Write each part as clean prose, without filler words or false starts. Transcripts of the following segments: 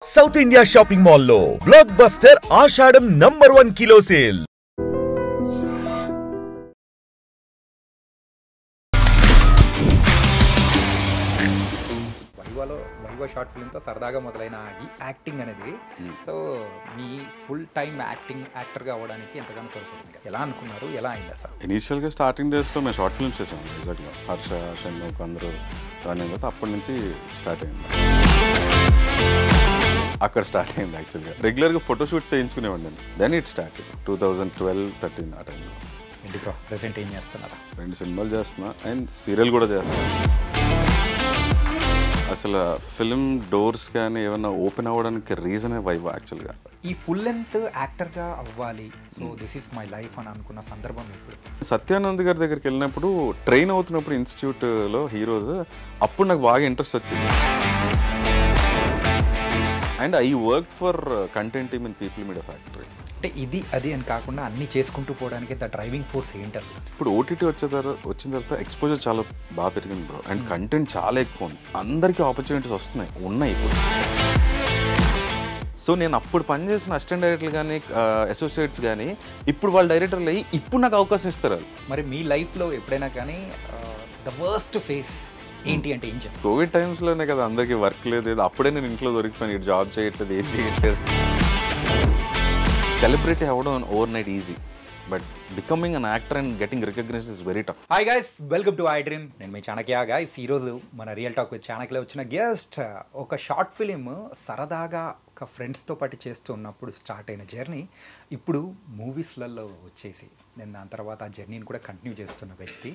South India shopping mall లో block buster ఆషాఢం #1 kilo sale. Viva short ఫిల్మ్తో సరదాగా మొదలైన ఈ యాక్టింగ్ అనేది సో మీ ఫుల్ టైం యాక్టర్గా అవ్వడానికి ఎంతగానో తోడ్పడుతుంది. ఎలా అనుకున్నారు, ఎలా అయింది అసలు? ఇనీషియల్గా స్టార్టింగ్ డేస్లో మేము షార్ట్ ఫిల్మ్స్ చేసాం వైజాగ్లో. హర్ష, షణ్ముఖ్ అందరూ జాయిన్ అయిన తర్వాత అప్పటి నుంచి స్టార్ట్ అయింది. అక్కడ స్టార్ట్ అయింది యాక్చువల్గా. రెగ్యులర్గా ఫోటోషూట్స్ చేయించుకునేవాడిని నేను. దెన్ ఇట్ స్టార్ట్ 2012-13 ఆ టైంలో. ఇంటికి ప్రెసెంట్ ఏం చేస్తున్నారా? 2 సినిమాలు చేస్తున్నా అండ్ సీరియల్ కూడా చేస్తున్నా. అసలు ఫిల్మ్ డోర్స్ కానీ ఏమైనా ఓపెన్ అవ్వడానికి రీజనే వైవా యాక్చువల్గా. ఈ ఫుల్ లెంత్ యాక్టర్గా అవ్వాలి, so this is my life అని అనుకున్న సందర్భం ఇప్పుడు? సత్యానంద్ గారి దగ్గరికి వెళ్ళినప్పుడు ట్రైన్ అవుతున్నప్పుడు ఇన్స్టిట్యూట్లో హీరోస్, అప్పుడు నాకు బాగా ఇంట్రెస్ట్ వచ్చింది. And I work for content team in people Media factory. అంటే ఇది అది అని కాకుండా అన్నీ చేసుకుంటూ పోవడానికి ద డ్రైవింగ్ ఫోర్స్ ఏంటి అసలు? ఇప్పుడు ఓటీటీ వచ్చిన తర్వాత ఎక్స్పోజర్ చాలా బాగా పెరిగింది బ్రో. అండ్ కంటెంట్ చాలా ఎక్కువ ఉంది, అందరికీ ఆపర్చునిటీస్ ఉన్నాయి ఇప్పుడు. సో నేను అప్పుడు పనిచేసిన అసిస్టెంట్ డైరెక్టర్లు కానీ అసోసియేట్స్ కానీ ఇప్పుడు వాళ్ళ డైరెక్టర్లు అయ్యి ఇప్పుడు నాకు అవకాశం ఇస్తారు. మరి మీ లైఫ్లో ఎప్పుడైనా కానీ ద వర్స్ట్ ఫేస్ ఏంటి అంటే ఏం చెప్పారు? కోవిడ్ టైమ్స్లోనే కదా అందరికీ వర్క్ లేదు, అప్పుడే నేను ఇంట్లో దొరికిపోయాను. ఇటు జాబ్ చేయట్లేదు, ఏం చేయట్లేదు. సెలబ్రిటీ అవ్వడం over night easy, but becoming an actor and getting recognition is very tough. Hi guys, welcome to I dream. నేను మీ చాణక్య గైస్. ఈరోజు మన రియల్ టాక్ విత్ చాణక్యలో వచ్చిన గెస్ట్ ఒక షార్ట్ ఫిలిం సరదాగా ఒక ఫ్రెండ్స్తో పాటు చేస్తున్నప్పుడు స్టార్ట్ అయిన జర్నీ ఇప్పుడు మూవీస్లలో వచ్చేసి నేను దాని తర్వాత ఆ జర్నీని కూడా కంటిన్యూ చేస్తున్న వ్యక్తి.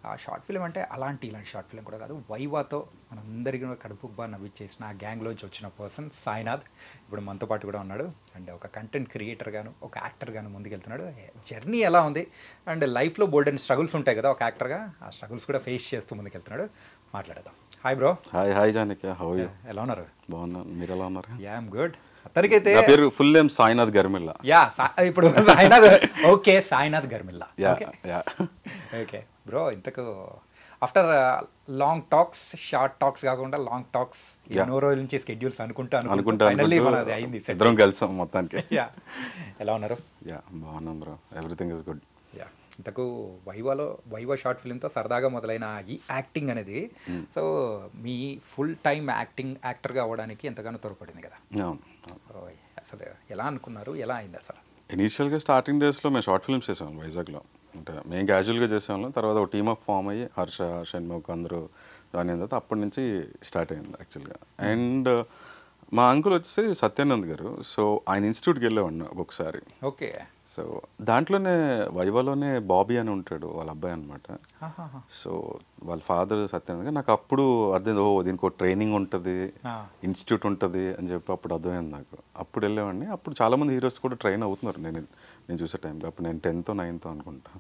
ఆ షార్ట్ ఫిలిం అంటే ఇలాంటి షార్ట్ ఫిలిం కూడా కాదు, వైవాతో మనందరికీ కడుపుకు బాగా నవ్విచ్చేసిన ఆ గ్యాంగ్లోంచి వచ్చిన పర్సన్ సాయినాథ్ ఇప్పుడు మనతో పాటు కూడా ఉన్నాడు. అండ్ ఒక కంటెంట్ క్రియేటర్ గాను ఒక యాక్టర్ గాను ముందుకెళ్తున్నాడు. జర్నీ ఎలా ఉంది అండ్ లైఫ్లో బోల్డ్ అండ్ స్ట్రగుల్స్ ఉంటాయి కదా ఒక యాక్టర్గా, ఆ స్ట్రగుల్స్ కూడా ఫేస్ చేస్తూ ముందుకెళ్తున్నాడు. మాట్లాడదాం. Hi bro. Hi Janaki, how are you? ఎలా ఉన్నారు? బాగున్నాను, మీరు ఎలా ఉన్నారు? Yeah I'm good. అతనికైతే నా పేరు full name Sainath Garmilla. Yeah ఇప్పుడు Sainath. Okay, Sainath Garmilla. Okay bro, ఇంతకు after long talks, short talks కాకుండా లాంగ్ టాక్స్, ఎన్నో రోజుల నుంచి స్కెడ్యూల్స్ అనుకుంటా ఫైనల్లీ మనది అయింది. ఇద్దరం కలిసాం మొత్తానికి. యా, ఎలా ఉన్నారు? యా బాగున్నాం bro, everything is good. Yeah, ఇంతకు వైవా షార్ట్ ఫిల్మ్తో సరదాగా మొదలైన ఈ యాక్టింగ్ అనేది సో మీ ఫుల్ టైం యాక్టర్గా అవ్వడానికి ఎంతగానో తోడ్పడింది కదా. అసలు ఎలా అనుకున్నారు, ఎలా అయింది అసలు? ఇనీషియల్గా స్టార్టింగ్ డేస్లో మేము షార్ట్ ఫిల్మ్స్ చేసాం వైజాగ్లో. అంటే మేము క్యాజువల్గా చేసాము. తర్వాత ఒక టీమ్ ఆఫ్ ఫామ్ అయ్యి హర్ష, షణ్ముఖ్ అందరూ జాయిన్ అయిన తర్వాత అప్పటి నుంచి స్టార్ట్ అయింది యాక్చువల్గా. అండ్ మా అంకుల్ వచ్చేసి సత్యానంద్ గారు. సో ఆయన ఇన్స్టిట్యూట్కి వెళ్ళేవాడిని ఒక్కొక్కసారి. ఓకే. సో దాంట్లోనే వైవాలోనే బాబీ అని ఉంటాడు, వాళ్ళ అబ్బాయి అనమాట. సో వాళ్ళ ఫాదర్ సత్యానంద్ గారు. నాకు అప్పుడు అర్థమైంది, దీనికి ఒక ట్రైనింగ్ ఉంటుంది, ఇన్స్టిట్యూట్ ఉంటుంది అని చెప్పి అప్పుడు అర్థమైంది నాకు. అప్పుడు వెళ్ళేవాడిని. అప్పుడు చాలామంది హీరోస్ కూడా ట్రైన్ అవుతున్నారు నేను చూసే టైంకి. అప్పుడు నేను 10th, 9th అనుకుంటా.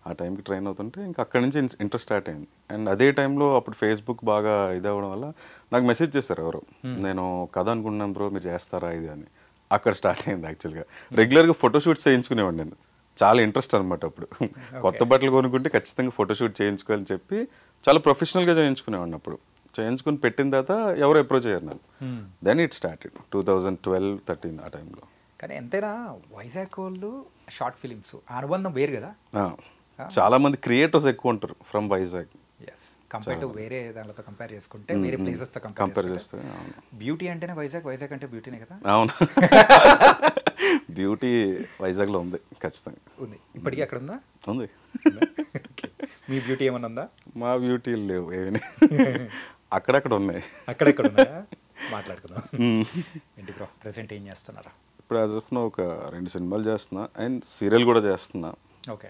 ఆ టైంకి ట్రైన్ అవుతుంటే ఇంకా అక్కడి నుంచి ఇంట్రెస్ట్ స్టార్ట్ అయింది. అండ్ అదే టైంలో అప్పుడు ఫేస్బుక్ బాగా ఇదవ్వడం వల్ల నాకు మెసేజ్ చేశారు ఎవరు, నేను కథ అనుకుంటున్నాను బ్రో, మీరు చేస్తారా ఇది అని. అక్కడ స్టార్ట్ అయింది యాక్చువల్గా. రెగ్యులర్గా ఫోటోషూట్స్ చేయించుకునేవాడిని నేను. చాలా ఇంట్రెస్ట్ అనమాట అప్పుడు. కొత్త బట్టలు కొనుక్కుంటే ఖచ్చితంగా ఫోటోషూట్ చేయించుకోవాలని చెప్పి చాలా ప్రొఫెషనల్గా చేయించుకునేవాడిని. అప్పుడు చేయించుకుని పెట్టిన తర్వాత ఎవరు అప్రోచ్ అయ్యారు నన్ను. దెన్ ఇట్ స్టార్టెడ్ 2012-13 ఆ టైంలో. కానీ ఎంతైనా వైజాగ్ వాళ్ళు షార్ట్ ఫిలిమ్స్ అనుబంధం వేరు కదా. చాలా మంది క్రియేటర్స్ ఎక్కువ ఉంటారు ఫ్రమ్ వైజాగ్. కంపేర్ టు వేరే దానితో కంపేర్ చేసుకుంటే, వేరే ప్లేసెస్తో కంపేర్ చేస్తే బ్యూటీ అంటేనే వైజాగ్ అంటే బ్యూటీనే కదా. అవును, బ్యూటీ వైజాగ్లో ఉంది, ఖచ్చితంగా ఉంది. ఇప్పటికీ అక్కడ ఉందా? ఉంది. మీ బ్యూటీ ఏమన్నా ఉందా? మా బ్యూటీ లేవు ఏమి, అక్కడక్కడ ఉన్నాయి. అక్కడెక్కడ ఉన్నాయా? మాట్లాడుకుందాం. ఏంటి బ్రో ప్రెసెంట్ ఏం చేస్తున్నారా? ఇప్పుడు యాజ్ ఆఫ్ నౌ ఒక 2 సినిమాలు చేస్తున్నా అండ్ సీరియల్ కూడా చేస్తున్నా. ఓకే,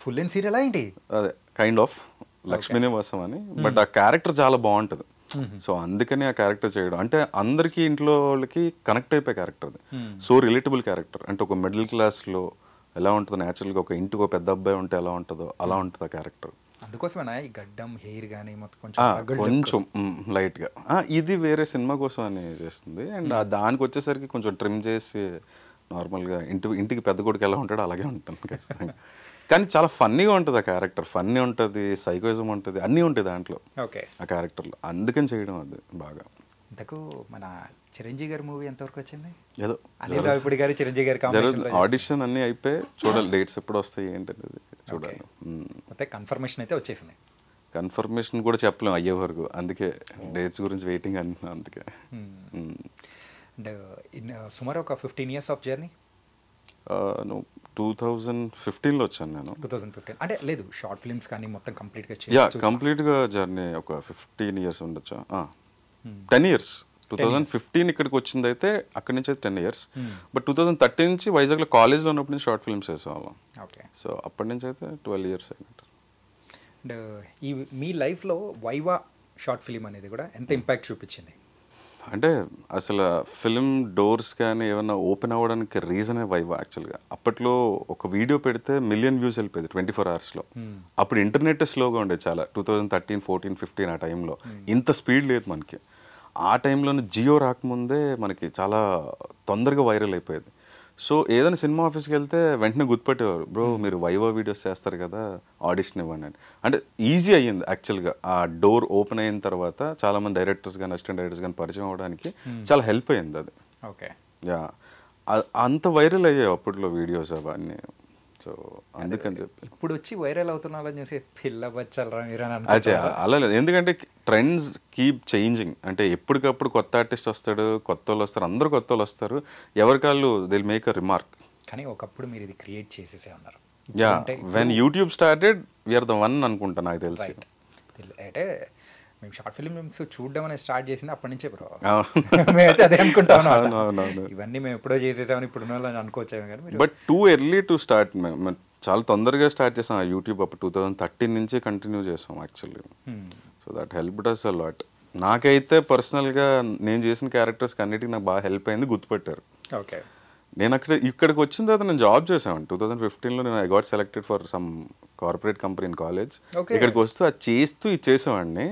ఫుల్ అండ్ సీరియల్ ఏంటి? అదే కైండ్ ఆఫ్ లక్ష్మీనివాసం అని. బట్ ఆ క్యారెక్టర్ చాలా బాగుంటుంది. సో అందుకని ఆ క్యారెక్టర్ చేయడం అంటే అందరికీ ఇంట్లో వాళ్ళకి కనెక్ట్ అయిపోయే క్యారెక్టర్ అది. So relatable character. అంటే ఒక మిడిల్ క్లాస్లో ఎలా ఉంటుందో న్యాచురల్గా, ఒక ఇంటికి ఒక పెద్ద అబ్బాయి ఉంటే ఎలా ఉంటుందో అలా ఉంటుంది ఆ క్యారెక్టర్. అందుకోసమేనా ఈ గడ్డం, హెయిర్ కానీ మొత్తం కొంచెం లైట్గా. ఇది వేరే సినిమా కోసం అని చేస్తుంది. అండ్ దానికి వచ్చేసరికి కొంచెం ట్రిమ్ చేసి నార్మల్గా ఇంటికి పెద్ద కొడుకు ఎలా ఉంటాడో అలాగే ఉంటాను ఖచ్చితంగా. కానీ చాలా ఫన్నీగా ఉంటుంది ఆ క్యారెక్టర్. ఫన్నీ ఉంటుంది, సైకోయిజం ఉంటుంది, అన్నీ ఉంటాయి దాంట్లో. ఓకే, ఆ క్యారెక్టర్లో. అందుకని చేయడం అది బాగా. ఇంతకు మన చిరంజీవి గారి మూవీ ఎంతవరకు వచ్చింది? ఏదో అనిల్ రావిపూడి గారు చిరంజీవి గారి కాంబినేషన్లో ఆడిషన్ అన్నీ అయిపోయి చూడాలి, డేట్స్ ఎప్పుడు వస్తాయి ఏంటనేది చూడాలి. అయితే కన్ఫర్మేషన్ అయితే వచ్చేసింది. కన్ఫర్మేషన్ కూడా చెప్పలేం అయ్యే వరకు, అందుకే డేట్స్ గురించి వెయిటింగ్ అంటున్నా. అందుకే అండ్ సుమారు ఒక 15 years ఆఫ్ జర్నీ. 2015లో వచ్చాను నేను. 2015 అంటే లేదు, షార్ట్ ఫిల్మ్స్ కానీ మొత్తం కంప్లీట్గా కంప్లీట్గా జర్నీ ఒక 15 years ఉండొచ్చా, 10 years. 2015 ఇక్కడికి వచ్చింది అయితే అక్కడి నుంచి అయితే 10 years. బట్ 2013 నుంచి వైజాగ్లో కాలేజ్లో ఉన్నప్పుడు నుంచి షార్ట్ ఫిల్మ్స్ చేసేవాళ్ళం. ఓకే. సో అప్పటి నుంచి అయితే 12 years అయినట్టు. అండ్ ఈ మీ లైఫ్లో వైవా షార్ట్ ఫిలిం అనేది కూడా ఎంత ఇంపాక్ట్ చూపించింది? అంటే అసలు ఫిలిం డోర్స్ కానీ ఏమైనా ఓపెన్ అవ్వడానికి రీజనే వైవా యాక్చువల్గా. అప్పట్లో ఒక వీడియో పెడితే 1 million views వెళ్ళిపోయింది 24 hours. అప్పుడు ఇంటర్నెట్ స్లోగా ఉండేది చాలా. 2013, 14, 15 ఆ టైంలో ఇంత స్పీడ్ లేదు మనకి. ఆ టైంలోనే జియో రాకముందే మనకి చాలా తొందరగా వైరల్ అయిపోయేది. సో ఏదైనా సినిమా ఆఫీస్కి వెళ్తే వెంటనే గుర్తుపెట్టేవారు, బ్రో మీరు వైవా వీడియోస్ చేస్తారు కదా, ఆడిషన్ ఇవ్వండి అని. అంటే ఈజీ అయ్యింది యాక్చువల్గా. ఆ డోర్ ఓపెన్ అయిన తర్వాత చాలామంది డైరెక్టర్స్ కానీ అసిస్టెంట్ డైరెక్టర్స్ కానీ పరిచయం అవ్వడానికి చాలా హెల్ప్ అయ్యింది అది. ఓకే. యా, అంత వైరల్ అయ్యాయి అప్పట్లో వీడియోస్ అవన్నీ. సో అందుకని చెప్పి ఇప్పుడు వచ్చి వైరల్ అవుతున్న వాళ్ళని చూసి పిల్ల బచ్చలరా మీరు అని అదే అలా లేదు, ఎందుకంటే ట్రెండ్స్ కీప్ చేంజింగ్. అంటే ఎప్పటికప్పుడు కొత్త ఆర్టిస్ట్ వస్తాడు, కొత్త వాళ్ళు వస్తారు, అందరూ కొత్త వాళ్ళు వస్తారు, ఎవరికాళ్ళు they will make a remark. కానీ ఒకప్పుడు మీరు ఇది క్రియేట్ చేసేసే ఉన్నారు. Yeah, when YouTube started we are the one అనుకుంటా నాకు తెలిసి. అంటే మేము షార్ట్ ఫిల్మ్స్ చూడడం అనేది స్టార్ట్ చేసింది అప్పటి నుంచే బ్రో. మేమైతే అదే అనుకుంటాం, ఇవన్నీ మేము ఎప్పుడో చేసేసామని ఇప్పుడు అనుకోవచ్చాము. కానీ but too early to start. చాలా తొందరగా స్టార్ట్ చేసాం ఆ యూట్యూబ్. అప్పుడు 2013 నుంచి కంటిన్యూ చేసాం actually. So that helped us a lot. నాకైతే పర్సనల్గా నేను చేసిన క్యారెక్టర్స్కి అన్నిటికీ నాకు బాగా హెల్ప్ అయింది, గుర్తుపెట్టారు. ఓకే. నేను ఇక్కడికి వచ్చిన తర్వాత నేను జాబ్ చేసాను 2015లో. నేను I got selected for some corporate company in college. ఇక్కడికి వస్తూ అది చేస్తూ ఇది చేసేవాడిని.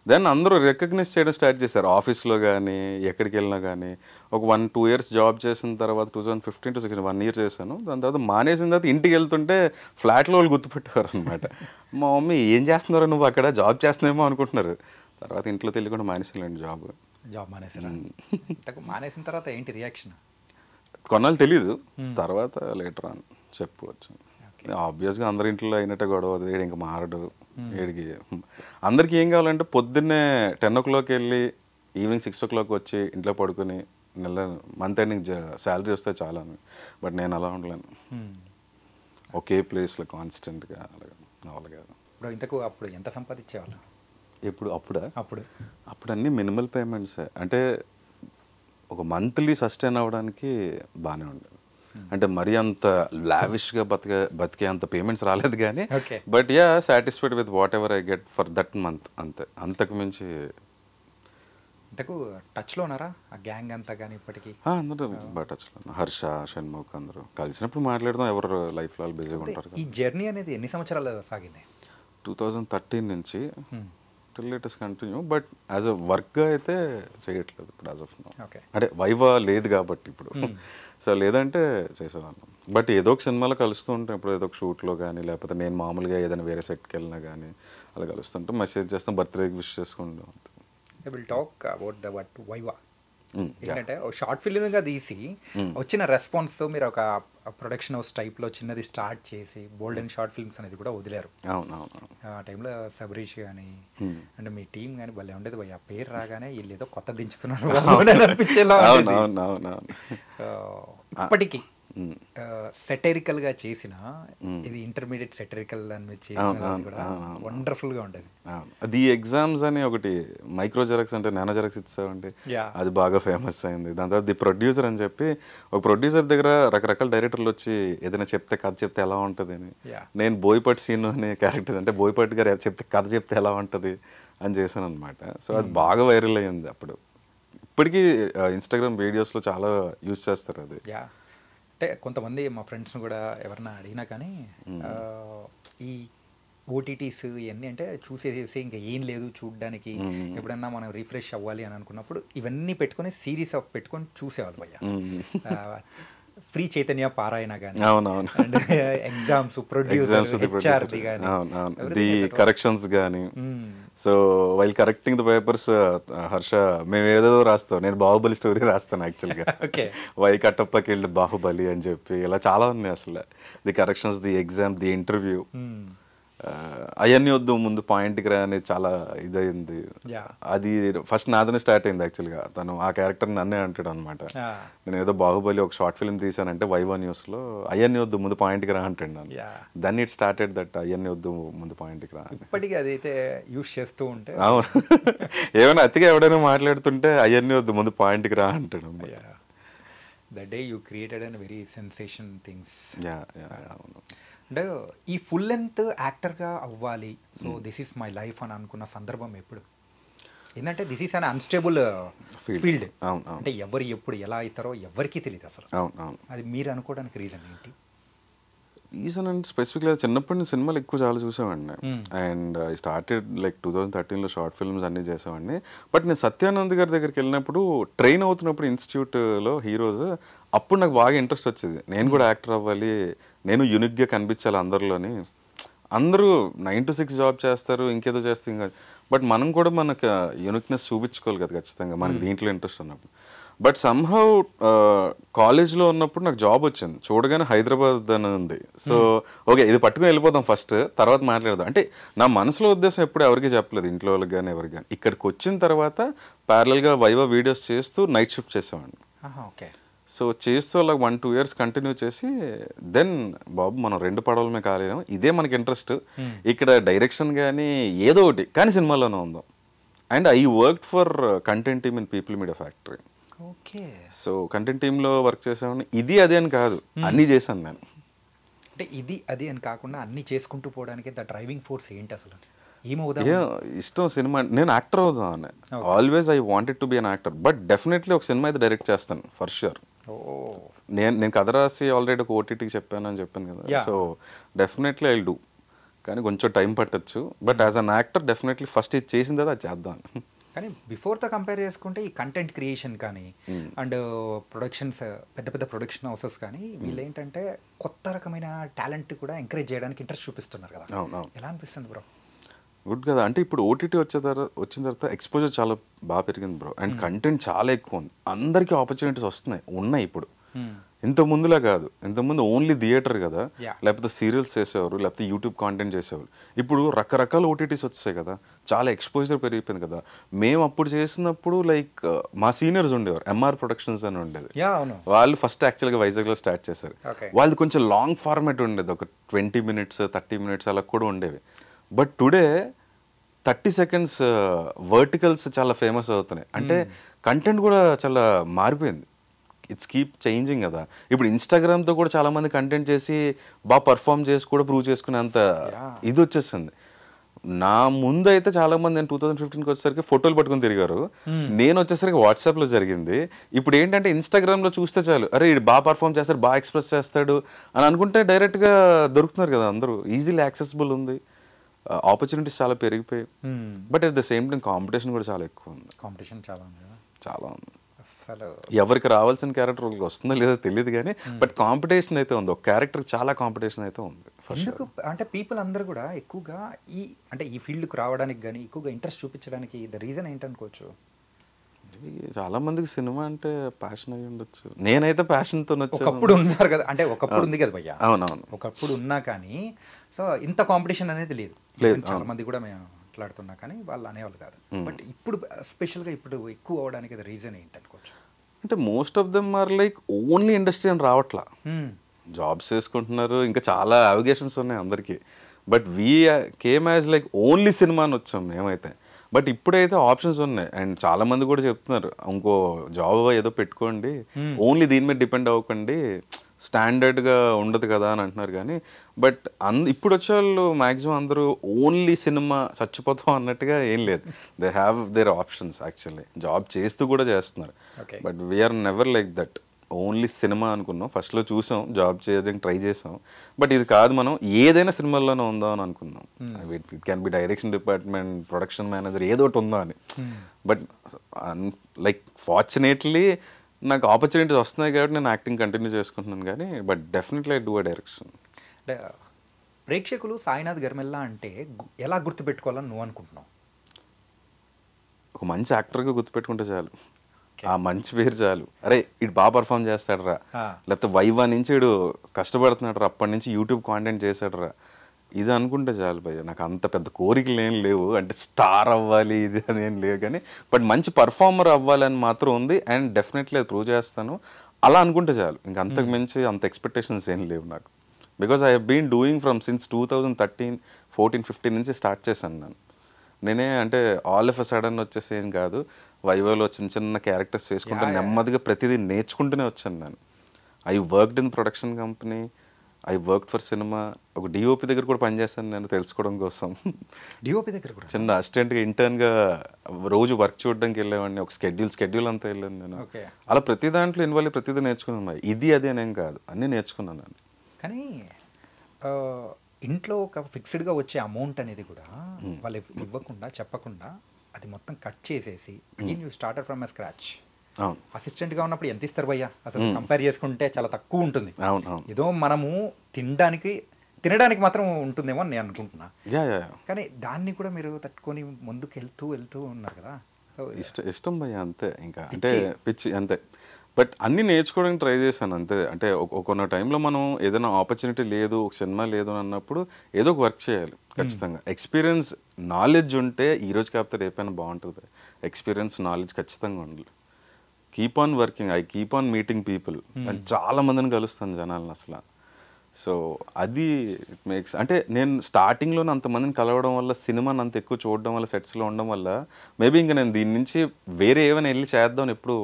దెన్ అందరూ రికగ్నైజ్ చేయడం స్టార్ట్ చేశారు ఆఫీస్లో కానీ ఎక్కడికి వెళ్ళినా కానీ. ఒక 1-2 years జాబ్ చేసిన తర్వాత 2015 to 16 1 year చేశాను. దాని తర్వాత మానేసిన తర్వాత ఇంటికి వెళ్తుంటే ఫ్లాట్లో వాళ్ళు గుర్తుపెట్టేవారు అనమాట. మా మమ్మీ ఏం చేస్తున్నారో నువ్వు అక్కడ జాబ్ చేస్తున్నామో అనుకుంటున్నారు. తర్వాత ఇంట్లో తెలియకుండా మానేసానండి జాబ్ మానేసిన తర్వాత ఏంటి రియాక్షన్? కొన్నాళ్ళు తెలీదు, తర్వాత లేటర్ అని చెప్పుకోవచ్చు. ఆబ్వియస్గా అందరి ఇంట్లో అయినట్టే గొడవ, ఏడు ఇంకా మారడు. ఏడికి అందరికి ఏం కావాలంటే పొద్దున్నే 10 o'clock వెళ్ళి ఈవినింగ్ 6 o'clock వచ్చి ఇంట్లో పడుకొని మంత్ ఎండింగ్ శాలరీ వస్తే చాలా. బట్ నేను అలా ఉండలేను, ఒకే ప్లేస్లో కాన్స్టెంట్గా అలాగా. ఇప్పుడు ఇంతకు అప్పుడు ఎంత సంపాదించేవాళ్ళు? అప్పుడు అన్నీ మినిమల్ పేమెంట్సే. అంటే ఒక మంత్లీ సస్టైన్ అవ్వడానికి బాగానే ఉండేది. అంటే మరీ అంత లావిష్గా బతికే అంత పేమెంట్స్ రాలేదు కానీ, but yeah satisfied with what ever I get for that month, అంతే. అంతకు మించి ఇంతకు టచ్లో ఉన్నారా ఆ గ్యాంగ్ అంతా? కానీ ఇప్పటికీ అందరూ బాగా టచ్లో. హర్ష, షణ్ముఖ్ అందరూ కలిసినప్పుడు మాట్లాడదాం, ఎవరు లైఫ్లో వాళ్ళు బిజీగా ఉంటారు. ఈ జర్నీ అనేది ఎన్ని సంవత్సరాలు సాగింది? 2013 నుంచి latest continue. But as a వర్క్గా అయితే చేయట్లేదు ఇప్పుడు యాజ్ ఆఫ్ నౌ. అంటే వైవా లేదు కాబట్టి ఇప్పుడు. సో లేదంటే చేసేవాళ్ళం. బట్ ఏదో ఒక సినిమాలో కలుస్తూ ఉంటాం, ఇప్పుడు ఏదో ఒక షూట్లో కానీ, లేకపోతే నేను మామూలుగా ఏదైనా వేరే సెట్కి వెళ్ళినా కానీ అలా కలుస్తుంటాం, మెసేజ్ చేస్తాం, బర్త్డేకి విష్ చేసుకుంటాం. Will talk about the viva. ఏంటంటే షార్ట్ ఫిల్మ్గా తీసి వచ్చిన రెస్పాన్స్తో మీరు ఒక ప్రొడక్షన్ హౌస్ టైప్లో చిన్నది స్టార్ట్ చేసి బోల్డెన్ షార్ట్ ఫిల్మ్స్ అనేది కూడా వదిలేరు. ఆ టైంలో సబరీష్ కానీ అంటే మీ టీం కానీ భలే ఉండేది భయ్య. పేరు రాగానే వీళ్ళు ఏదో కొత్త దించుతున్నారు అనిపించేలా. ఇప్పటికీ సెటరికల్ గా చేసిన ఇది ఇంటర్మీడియట్ సెటరికల్ దాని మీద చేసిన కూడా వండర్ఫుల్ గా ఉండేది. అది ఎగ్జామ్స్ అని ఒకటి మైక్రో జెరాక్స్ అంటే నానో జెరాక్స్ ఇచ్చామండి, అది బాగా ఫేమస్ అయింది. దాని తర్వాత ది ప్రొడ్యూసర్ అని చెప్పి ఒక ప్రొడ్యూసర్ దగ్గర రకరకాల డైరెక్టర్లు వచ్చి ఏదైనా చెప్తే కథ చెప్తే ఎలా ఉంటుంది అని, నేను బోయపాటి సీను అనే క్యారెక్టర్ అంటే బోయపాటి గారు చెప్తే కథ చెప్తే ఎలా ఉంటుంది అని చేశాను అనమాట. సో అది బాగా వైరల్ అయ్యింది అప్పుడు. ఇప్పటికీ ఇన్స్టాగ్రామ్ వీడియోస్లో చాలా యూజ్ చేస్తారు అది. అంటే కొంతమంది మా ఫ్రెండ్స్ని కూడా ఎవరన్నా అడిగినా కానీ ఈ ఓటీటీస్ ఇవన్నీ అంటే చూసేసి ఇంకా ఏం లేదు చూడడానికి, ఎప్పుడన్నా మనం రిఫ్రెష్ అవ్వాలి అని అనుకున్నప్పుడు ఇవన్నీ పెట్టుకొని సిరీస్ ఆఫ్ పెట్టుకొని చూసేవాళ్ళు భయ్య. ఫ్రీ చైతన్య పారాయణ కానీ అవునవును అండ్ ఎగ్జామ్స్ ప్రొడ్యూసర్ హెచ్ఆర్ది కానీ అవునవును ది కరెక్షన్స్ కానీ. So while correcting the papers Harsha మేము ఏదో రాస్తాం, నేను బాహుబలి స్టోరీ రాస్తాను యాక్చువల్గా. ఓకే, వై కట్టప్పకి వెళ్ళి బాహుబలి అని చెప్పి ఇలా చాలా ఉన్నాయి అసలు. The corrections, the exam, the interview, అవన్నీ వద్దు ముందు పాయింట్కి రా అనేది చాలా ఇదైంది. అది ఫస్ట్ నాతోనే స్టార్ట్ అయింది యాక్చువల్గా. తను ఆ క్యారెక్టర్ నన్నే అంటాడు అనమాట. నేను ఏదో బాహుబలి ఒక షార్ట్ ఫిల్మ్ తీసానంటే వైవా న్యూస్లో అవన్నీ వద్దు ముందు పాయింట్కి రా అంటాడు నన్ను. దెన్ ఇట్ స్టార్టెడ్ దట్ అవన్నీ వద్దు ముందు పాయింట్కి రా. ఇప్పటికీ అదైతే యూస్ చేస్తూ ఉంటే అవును, ఏమైనా అతిగా ఎవడైనా మాట్లాడుతుంటే అవన్నీ వద్దు ముందు పాయింట్కి రా అంటాడు. That day you created and very sensation things. అవును. అంటే ఈ ఫుల్ లెంత్ యాక్టర్గా అవ్వాలి, so this is my life అని అనుకున్న సందర్భం ఎప్పుడు? ఏంటంటే this is an unstable field. అంటే ఎవరు ఎప్పుడు ఎలా అవుతారో ఎవరికీ తెలియదు అసలు. అది మీరు అనుకోవడానికి రీజన్ ఏంటి? రీజన్ అంటే స్పెసిఫిక్గా చిన్నప్పటి నుంచి సినిమాలు ఎక్కువ చాలా చూసేవాడిని. అండ్ ఐ స్టార్టెడ్ లైక్ 2013లో షార్ట్ ఫిల్మ్స్ అన్నీ చేసేవాడిని. బట్ నేను సత్యానంద్ గారి దగ్గరికి వెళ్ళినప్పుడు ట్రైన్ అవుతున్నప్పుడు ఇన్స్టిట్యూట్లో హీరోస్, అప్పుడు నాకు బాగా ఇంట్రెస్ట్ వచ్చేది. నేను కూడా యాక్టర్ అవ్వాలి, నేను యూనిక్గా కనిపించాలి అందరిలోని. అందరూ 9 to 6 జాబ్ చేస్తారు, ఇంకేదో చేస్తే ఇంకా, బట్ మనం కూడా మనకు యూనిక్నెస్ చూపించుకోవాలి కదా ఖచ్చితంగా, మనకి దీంట్లో ఇంట్రెస్ట్ ఉన్నప్పుడు. బట్ సమ్హౌ కాలేజ్లో ఉన్నప్పుడు నాకు జాబ్ వచ్చింది, చూడగానే హైదరాబాద్ అని ఉంది. సో ఓకే ఇది పట్టుకుని వెళ్ళిపోదాం ఫస్ట్, తర్వాత మాట్లాడదాం అంటే నా మనసులో ఉద్దేశం ఎప్పుడు ఎవరికి చెప్పలేదు, ఇంట్లో వాళ్ళకి కానీ ఎవరికి కానీ. ఇక్కడికి వచ్చిన తర్వాత ప్యారలల్గా వైవా వీడియోస్ చేస్తూ నైట్ షిఫ్ట్ చేసేవాడిని. ఓకే, సో చేస్తూ అలా 1-2 years కంటిన్యూ చేసి దెన్ బాబు మనం 2 పడవలమే కాలేము, ఇదే మనకి ఇంట్రెస్ట్, ఇక్కడ డైరెక్షన్ కానీ ఏదో ఒకటి కానీ సినిమాలోనే ఉందాం. And I work for content team in people Media factory. Okay, so content టీంలో వర్క్ చేసామని ఇది అదే అని కాదు, అన్నీ చేశాను నేను. అంటే ఇది అది అని కాకుండా అన్నీ చేసుకుంటూ పోవడానికి ద డ్రైవింగ్ ఫోర్స్ ఏంటి అసలు? ఇష్టం సినిమా, నేను యాక్టర్ అవుదాం అని always I wanted to be an actor. But definitely ఒక సినిమా అయితే డైరెక్ట్ చేస్తాను ఫర్ ష్యూర్. నేను కథ రాసి ఆల్రెడీ ఒక ఓటీటీకి చెప్పాను అని చెప్పాను కదా, సో డెఫినెట్లీ ఐ డూ, కానీ కొంచెం టైం పట్టచ్చు. But as an actor definitely first ఇది చేసింది అది చేద్దాం. కానీ బిఫోర్తో కంపేర్ చేసుకుంటే ఈ కంటెంట్ క్రియేషన్ కానీ అండ్ ప్రొడక్షన్స్, పెద్ద పెద్ద ప్రొడక్షన్ హౌసెస్ కానీ వీళ్ళు ఏంటంటే కొత్త రకమైన టాలెంట్ కూడా ఎంకరేజ్ చేయడానికి ఇంట్రెస్ట్ చూపిస్తున్నారు కదా, ఎలా అనిపిస్తుంది బ్రో? గుడ్ కదా, అంటే ఇప్పుడు ఓటీటీ వచ్చిన తర్వాత ఎక్స్పోజర్ చాలా బాగా పెరిగింది బ్రో. అండ్ కంటెంట్ చాలా ఎక్కువ ఉంది, అందరికీ ఆపర్చునిటీస్ ఉన్నాయి ఇప్పుడు. ఇంత ముందులా కాదు, ఇంతకుముందు ఓన్లీ థియేటర్ కదా, లేకపోతే సీరియల్స్ చేసేవారు, లేకపోతే యూట్యూబ్ కాంటెంట్ చేసేవారు. ఇప్పుడు రకరకాల ఓటీటీస్ వచ్చాయి కదా, చాలా ఎక్స్పోజర్ పెరిగిపోయింది కదా. మేము అప్పుడు చేసినప్పుడు లైక్ మా సీనియర్స్ ఉండేవారు, ఎంఆర్ ప్రొడక్షన్స్ అని ఉండేది. వాళ్ళు ఫస్ట్ యాక్చువల్గా వైజాగ్లో స్టార్ట్ చేశారు. వాళ్ళది కొంచెం లాంగ్ ఫార్మాట్ ఉండేది, ఒక 20 minutes 30 minutes అలా కూడా ఉండేవి. బట్ టుడే 30 seconds వర్టికల్స్ చాలా ఫేమస్ అవుతున్నాయి. అంటే కంటెంట్ కూడా చాలా మారిపోయింది, ఇట్స్ కీప్ చేంజింగ్ కదా. ఇప్పుడు ఇన్స్టాగ్రామ్తో కూడా చాలామంది కంటెంట్ చేసి బాగా పర్ఫామ్ చేసి కూడా ప్రూవ్ చేసుకునేంత ఇది వచ్చేస్తుంది. నా ముందు అయితే చాలామంది, నేను 2015కి వచ్చేసరికి ఫోటోలు పట్టుకుని తిరిగారు, నేను వచ్చేసరికి వాట్సాప్లో జరిగింది. ఇప్పుడు ఏంటంటే ఇన్స్టాగ్రామ్లో చూస్తే చాలు, అరే ఇది బాగా పర్ఫామ్ చేస్తాడు, బాగా ఎక్స్ప్రెస్ చేస్తాడు అని అనుకుంటే డైరెక్ట్గా దొరుకుతున్నారు కదా అందరూ, ఈజీలీ యాక్సెసిబుల్ ఉంది, ఆపర్చునిటీస్ చాలా పెరిగిపోయాయి. But at the same time competition కూడా చాలా ఎక్కువ ఉంది. కాంపిటీషన్ చాలా ఉంది, చాలా ఉంది. అసలు ఎవరికి రావాల్సిన క్యారెక్టర్ వస్తుందో లేదో తెలియదు కానీ బట్ కాంపిటీషన్ అయితే ఉంది, ఒక క్యారెక్టర్ చాలా కాంపిటీషన్ అయితే ఉంది. ఎందుకు అంటే పీపుల్ అందరూ కూడా ఎక్కువగా ఈ ఫీల్డ్కి రావడానికి కానీ ఎక్కువగా ఇంట్రెస్ట్ చూపించడానికి ద రీజన్ ఏంటనుకోవచ్చు? చాలా మందికి సినిమా అంటే ప్యాషన్ అయి ఉండొచ్చు, నేనైతే ప్యాషన్తో ఒకప్పుడు ఉన్నారు కదా, అంటే ఒకప్పుడు ఉంది కదా భయ్యా. అవునవును, ఒకప్పుడు ఉన్నా కానీ సో ఇంత కాంపిటీషన్ అనేది లేదు. చాలా మంది కూడా మేము మాట్లాడుతున్నా కానీ వాళ్ళు అనేవాళ్ళు కాదు. బట్ ఇప్పుడు స్పెషల్గా ఇప్పుడు ఎక్కువ అవడానికి రీజన్ ఏంటనుకోవచ్చు? అంటే most of them are like only industry అని రావట్లా, జాబ్స్ చేసుకుంటున్నారు, ఇంకా చాలా అవగేషన్స్ ఉన్నాయి అందరికీ. But we came as like only cinema అని వచ్చాం మేమైతే. బట్ ఇప్పుడైతే ఆప్షన్స్ ఉన్నాయి, అండ్ చాలా మంది కూడా చెప్తున్నారు ఇంకో జాబ్ ఏదో పెట్టుకోండి, ఓన్లీ దీని మీద డిపెండ్ అవ్వకండి, స్టాండర్డ్గా ఉండదు కదా అని అంటున్నారు. కానీ బట్ ఇప్పుడు వచ్చే వాళ్ళు మ్యాక్సిమం అందరూ ఓన్లీ సినిమా చచ్చిపోతాం అన్నట్టుగా ఏం లేదు, they have their options. Actually job చేస్తూ కూడా చేస్తున్నారు, but we're never like that only cinema అనుకున్నాం. ఫస్ట్లో చూసాం, జాబ్ చేయడానికి ట్రై చేసాం, బట్ ఇది కాదు, మనం ఏదైనా సినిమాల్లోనే ఉందాం అని అనుకున్నాం. It can be direction department, production manager, ఏదో ఒకటి ఉందా అని. బట్ లైక్ ఫార్చునేట్లీ నాకు ఆపర్చునిటీస్ వస్తున్నాయి కాబట్టి నేను యాక్టింగ్ కంటిన్యూ చేసుకుంటున్నాను కానీ but definitely I do a direction. అంటే ప్రేక్షకులు సాయినాథ్ గర్మెల్లా అంటే ఎలా గుర్తుపెట్టుకోవాలని నువ్వు అనుకుంటున్నావు? ఒక మంచి యాక్టర్గా గుర్తుపెట్టుకుంటే చాలు, ఆ మంచి పేరు చాలు. అరే ఇటు బాగా పర్ఫామ్ చేస్తాడరా, లేకపోతే వైవా నుంచి ఇడు కష్టపడుతున్నాడు రా, అప్పటి నుంచి యూట్యూబ్ కాంటెంట్ చేశాడరా, ఇది అనుకుంటే చాలు భయ్య. నాకు అంత పెద్ద కోరికలు ఏం లేవు, అంటే స్టార్ అవ్వాలి ఇది అని ఏం లేవు కానీ బట్ మంచి పర్ఫార్మర్ అవ్వాలని మాత్రం ఉంది. అండ్ డెఫినెట్లీ అది ప్రూవ్ చేస్తాను అలా అనుకుంటే చాలు. ఇంకా అంతకు మించి అంత ఎక్స్పెక్టేషన్స్ ఏం లేవు నాకు. Because I been doing from since 2013, 14, 15 నుంచి స్టార్ట్ చేశాను నేనే. అంటే ఆల్ ఆఫ్ ఎ సడన్ వచ్చేసి ఏం కాదు, వైవోలో చిన్న చిన్న క్యారెక్టర్స్ చేసుకుంటూ నెమ్మదిగా ప్రతిదీ నేర్చుకుంటూనే వచ్చాను నేను. I worked in production company, I work for cinema. ఒక డిఓపి దగ్గర కూడా పనిచేస్తాను నేను తెలుసుకోవడం కోసం. డిఓపి దగ్గర కూడా చిన్న అసిస్టెంట్గా ఇంటర్న్గా రోజు వర్క్ చూడడానికి వెళ్ళేవాడిని. ఒక స్కెడ్యూల్ అంతా వెళ్ళాను నేను. అలా ప్రతి దాంట్లో ఇన్వాల్వ్ ప్రతిదీ నేర్చుకున్నాను. ఇది అది అనేం కాదు, అన్నీ నేర్చుకున్నాను నేను. కానీ ఇంట్లో ఒక ఫిక్స్డ్గా వచ్చే అమౌంట్ అనేది కూడా వాళ్ళు ఇవ్వకుండా చెప్పకుండా అది మొత్తం కట్ చేసేసి you starter from a scratch. అసిస్టెంట్గా ఉన్నప్పుడు ఎంత ఇస్తారు భయ్యా? అసలు కంపేర్ చేసుకుంటే చాలా తక్కువ ఉంటుంది. ఏదో మనము తినడానికి మాత్రం ఉంటుందేమో అని నేను అనుకుంటున్నా. కానీ దాన్ని కూడా మీరు తట్టుకొని ముందుకు వెళ్తూ ఉన్నారు కదా. ఇష్టం భయ్య అంతే, ఇంకా అంటే పిచ్చి అంతే. బట్ అన్నీ నేర్చుకోవడానికి ట్రై చేశాను అంతే. అంటే ఒక్కొన్న టైంలో మనం ఏదైనా ఆపర్చునిటీ లేదు, ఒక సినిమా లేదు అన్నప్పుడు ఏదో ఒక వర్క్ చేయాలి ఖచ్చితంగా. ఎక్స్పీరియన్స్ నాలెడ్జ్ ఉంటే ఈ రోజు కాకపోతే రేపైనా బాగుంటుంది. ఎక్స్పీరియన్స్ నాలెడ్జ్ ఖచ్చితంగా ఉండాలి. Keep on working, I keep on meeting people. నేను చాలా మందిని కలుస్తాను జనాలను అసలు. సో అది ఇట్ మేక్స్, అంటే నేను స్టార్టింగ్లోనే అంతమందిని కలవడం వల్ల, సినిమాని అంత ఎక్కువ చూడడం వల్ల, సెట్స్లో ఉండడం వల్ల మేబీ ఇంకా నేను దీని నుంచి వేరే ఏమైనా వెళ్ళి చేద్దామని ఎప్పుడు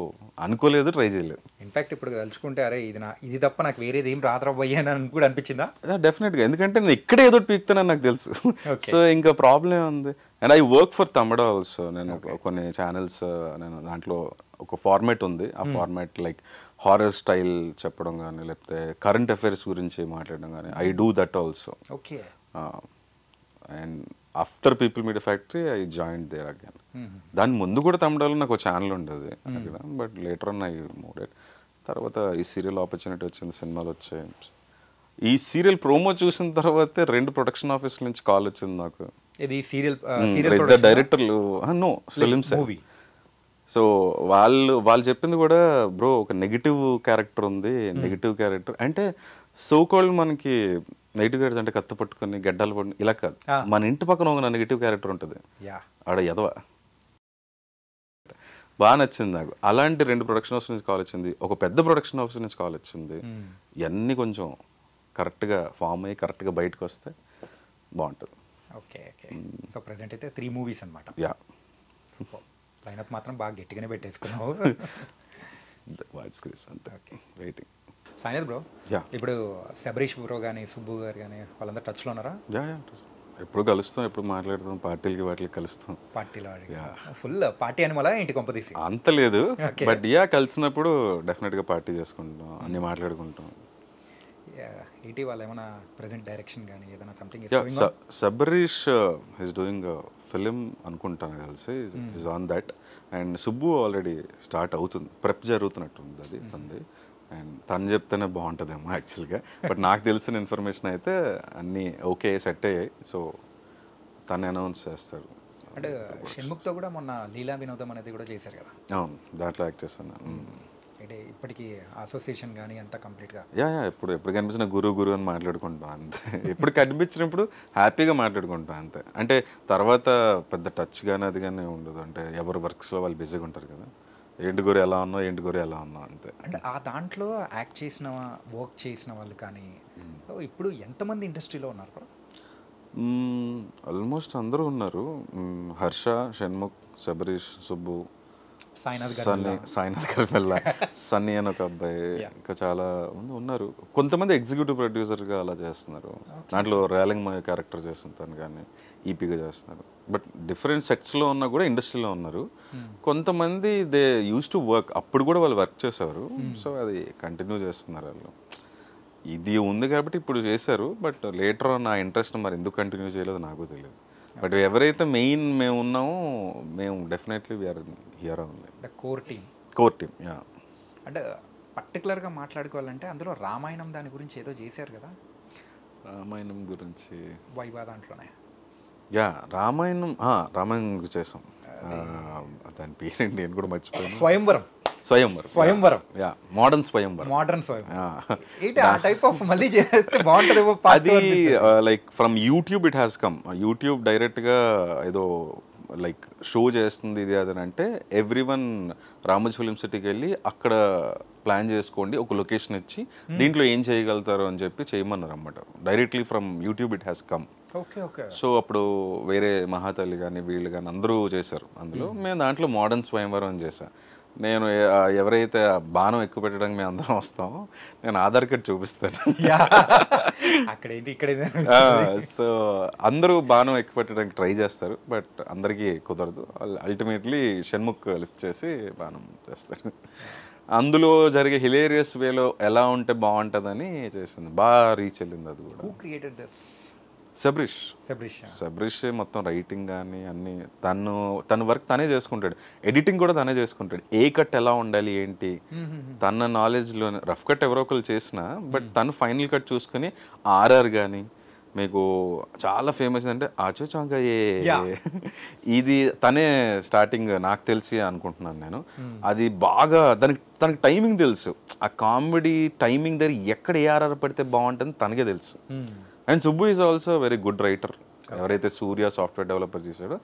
అనుకోలేదు, ట్రై చేయలేదు. ఇన్ఫాక్ట్ ఇప్పుడు తలుచుకుంటే అరే ఇది తప్ప నాకు వేరేది ఏం రాత్రపోయానని కూడా అనిపించిందా? డెఫినెట్గా, ఎందుకంటే నేను ఇక్కడే ఏదో పీక్తానని నాకు తెలుసు. సో ఇంకా ప్రాబ్లం ఏముంది. And I work for Tamil also. నేను కొన్ని ఛానల్స్, నేను దాంట్లో ఒక ఫార్మాట్ ఉంది. ఆ ఫార్మాట్ లైక్ హారర్ స్టైల్ చెప్పడం కానీ, లేకపోతే కరెంట్ అఫైర్స్ గురించి మాట్లాడడం కానీ, I do that also. Okay. And after People Media Factory I join there again. దాని ముందు కూడా తమిళలో నాకు ఒక ఛానల్ ఉండేది అక్కడ, but later on I mooded. తర్వాత ఈ సీరియల్ ఆపర్చునిటీ వచ్చింది, సినిమాలు వచ్చాయి. ఈ సీరియల్ ప్రోమో చూసిన తర్వాత 2 ప్రొడక్షన్ ఆఫీస్ నుంచి కాల్ వచ్చింది నాకు. ఇది సీరియల్ డైరెక్టర్లు, నో ఫిలిమ్స్. సో వాళ్ళు చెప్పింది కూడా, బ్రో ఒక నెగిటివ్ క్యారెక్టర్ ఉంది, నెగిటివ్ క్యారెక్టర్ అంటే సో కాల్డ్ మనకి నెగిటివ్ క్యారెక్టర్ అంటే కత్తి పట్టుకొని గడ్డలు పట్టుకుని ఇలా కాదు, మన ఇంటి పక్కన ఒక నెగిటివ్ క్యారెక్టర్ ఉంటుంది ఆడ ఎదవ. బాగా నచ్చింది నాకు. అలాంటి 2 ప్రొడక్షన్ హౌస్ నుంచి కాల్ వచ్చింది, ఒక పెద్ద ప్రొడక్షన్ హౌస్ నుంచి కాల్ వచ్చింది. ఇవన్నీ కొంచెం కరెక్ట్గా ఫామ్ అయ్యి కరెక్ట్గా బయటకు వస్తే బాగుంటుంది. Okay okay. సో ప్రెసెంట్ అయితే 3 మూవీస్ అనమాట. యా, లైనప్ మాత్రం బాగా గట్టిగానే పెట్టేసుకున్నావు. Okay, waiting. సాయినాథ్ బ్రో, ఇప్పుడు శబరీష్ బ్రో కానీ, సుబ్బు గారు కానీ వాళ్ళందరూ టచ్లో ఉన్నారా? యా, ఎప్పుడు కలుస్తాం, ఎప్పుడు మాట్లాడుతాం, పార్టీలకి వాటికి కలుస్తాం. పార్టీలో ఫుల్ పార్టీ అని మళ్ళీ ఇంటి కొంపదీసి అంత లేదు, బట్ కలిసినప్పుడు డెఫినెట్గా పార్టీ చేసుకుంటాం, అన్ని మాట్లాడుకుంటాం. ఇటీవల ఏమైనా ప్రెజెంట్ డైరెక్షన్ కానీ ఏదైనా something? Shabarish is doing film అనుకుంటాను తెలిసి, is on that. And Subbu already start అవుతుంది, ప్రెప్ జరుగుతున్నట్టుంది అది తంది. అండ్ తను చెప్తేనే బాగుంటుందేమో యాక్చువల్గా, బట్ నాకు తెలిసిన ఇన్ఫర్మేషన్ అయితే అన్నీ ఓకే సెట్ అయ్యాయి. సో తను అనౌన్స్ చేస్తారు. అంటే షణ్ముఖ్తో కూడా మొన్న లీలా వినోదం అనేది కూడా చేశారు కదా? అవును, దాంట్లో యాక్ట్ చేస్తాను. అంటే ఇప్పటికీ అసోసియేషన్ కానీ అంతా కంప్లీట్గా ఎప్పుడు కనిపించిన గురు అని మాట్లాడుకుంటాం అంతే. ఎప్పుడు కనిపించినప్పుడు హ్యాపీగా మాట్లాడుకుంటాం అంతే. అంటే తర్వాత పెద్ద టచ్ కానీ అది కానీ ఉండదు. అంటే ఎవరు వర్క్స్లో వాళ్ళు బిజీగా ఉంటారు కదా, ఏంటి గురి ఎలా ఉన్నావు, ఏంటి గురి ఎలా ఉన్నావు అంతే. అంటే ఆ దాంట్లో యాక్ట్ చేసిన వర్క్ చేసిన వాళ్ళు కానీ ఇప్పుడు ఎంతమంది ఇండస్ట్రీలో ఉన్నారు? ఆల్మోస్ట్ అందరూ ఉన్నారు. హర్ష, షణ్ముఖ్, శబరీష్, సుబ్బు, సాయినాథ్ గర్మెల్లా, సన్నీ అని ఒక అబ్బాయి, ఇంకా చాలా మంది ఉన్నారు. కొంతమంది ఎగ్జిక్యూటివ్ ప్రొడ్యూసర్గా అలా చేస్తున్నారు. దాంట్లో రేలింగ్ మై క్యారెక్టర్ చేస్తుంటాను కానీ ఈపీగా చేస్తున్నారు. బట్ డిఫరెంట్ సెట్స్లో ఉన్నా కూడా ఇండస్ట్రీలో ఉన్నారు. కొంతమంది దే యూస్ టు వర్క్, అప్పుడు కూడా వాళ్ళు వర్క్ చేసేవారు. సో అది కంటిన్యూ చేస్తున్నారు వాళ్ళు. ఇది ఉంది కాబట్టి ఇప్పుడు చేశారు, బట్ లేటర్ నా ఇంట్రెస్ట్ మరి ఎందుకు కంటిన్యూ చేయలేదు నాకు తెలియదు. బట్ ఎవరైతే మెయిన్ మేము ఉన్నామో మేము definitely we're here only. The core team. Yeah. అంటే పర్టికులర్గా మాట్లాడుకోవాలంటే అందులో రామాయణం దాని గురించి ఏదో చేశారు కదా, రామాయణం గురించి వైవా దాంట్లోనే. యా రామాయణం గురించి చేసాం. దాని పేరేంటి నేను కూడా మర్చిపోయాను. స్వయంవరం. యా మోడర్న్ స్వయంవరం. ఏంటి ఆ టైప్ ఆఫ్ మళ్ళీ చేస్తే బాగుంటుందేమో. అది like from YouTube it has come. YouTube డైరెక్ట్గా ఏదో లైక్ షో చేస్తుంది ఇది అదని అంటే ఎవ్రీవన్ రామోజీ ఫిలిం సిటీకి వెళ్ళి అక్కడ ప్లాన్ చేసుకోండి, ఒక లొకేషన్ ఇచ్చి దీంట్లో ఏం చేయగలుగుతారు అని చెప్పి చేయమన్నారు అన్నమాట. Directly from YouTube it has come. So అప్పుడు వేరే మహాతల్లి కానీ వీళ్ళు కానీ అందరూ చేశారు అందులో. మేము దాంట్లో మోడర్న్ స్వయంవరం అని చేశాను. నేను ఎవరైతే బాణం ఎక్కువ పెట్టడానికి మేము అందరం వస్తామో నేను ఆధార్ కార్డ్ చూపిస్తాను. సో అందరూ బాణం ఎక్కువ పెట్టడానికి ట్రై చేస్తారు, బట్ అందరికీ కుదరదు. అల్టిమేట్లీ షణ్ముఖ్ లిఫ్ట్ చేసి బాణం చేస్తారు. అందులో జరిగే హిలేరియస్ వేలో ఎలా ఉంటే బాగుంటుందని చేసింది. బాగా రీచ్ వెళ్ళింది అది కూడా. సబ్రిష్ మొత్తం రైటింగ్ కానీ అన్ని తన వర్క్ తనే చేసుకుంటాడు, ఎడిటింగ్ కూడా తనే చేసుకుంటాడు. ఏ కట్ ఎలా ఉండాలి ఏంటి తన నాలెడ్జ్లో. రఫ్ కట్ ఎవరో ఒకరు చేసినా బట్ తను ఫైనల్ కట్ చూసుకుని ఆర్ఆర్ కానీ మీకు చాలా ఫేమస్ అంటే ఆచో చాంగా ఇది తనే స్టార్టింగ్ నాకు తెలిసి అనుకుంటున్నాను నేను. అది బాగా తనకి టైమింగ్ తెలుసు. ఆ కామెడీ టైమింగ్ దగ్గర ఎక్కడ ఏ ఆర్ఆర్ పడితే బాగుంటుంది తనకే తెలుసు. And Subbu is also very good writer. ఎవరైతే సూర్య సాఫ్ట్వేర్ డెవలపర్ చేశాడో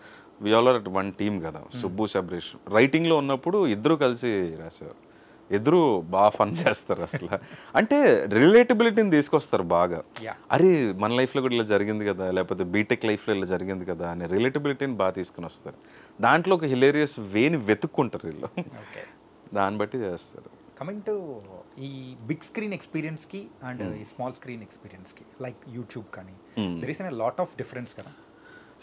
we all are one team కదా. సుబ్బు సబ్రీష్ రైటింగ్లో ఉన్నప్పుడు ఇద్దరు కలిసి రాసేవారు. ఇద్దరు బాగా ఫన్ చేస్తారు అసలు. అంటే రిలేటబిలిటీని తీసుకొస్తారు బాగా. అరే మన లైఫ్లో కూడా ఇలా జరిగింది కదా, లేకపోతే బీటెక్ లైఫ్లో ఇలా జరిగింది కదా అనే రిలేటబిలిటీని బాగా తీసుకుని వస్తారు. దాంట్లో ఒక హిలేరియస్ వేని వెతుక్కుంటారు వీళ్ళు, దాన్ని బట్టి చేస్తారు. కమింగ్ టు ఈ బిగ్ స్క్రీన్ ఎక్స్పీరియన్స్కి అండ్ ఈ స్మాల్ స్క్రీన్ ఎక్స్పీరియన్స్కి లైక్ యూట్యూబ్ కానీ there is a lot of difference కదా.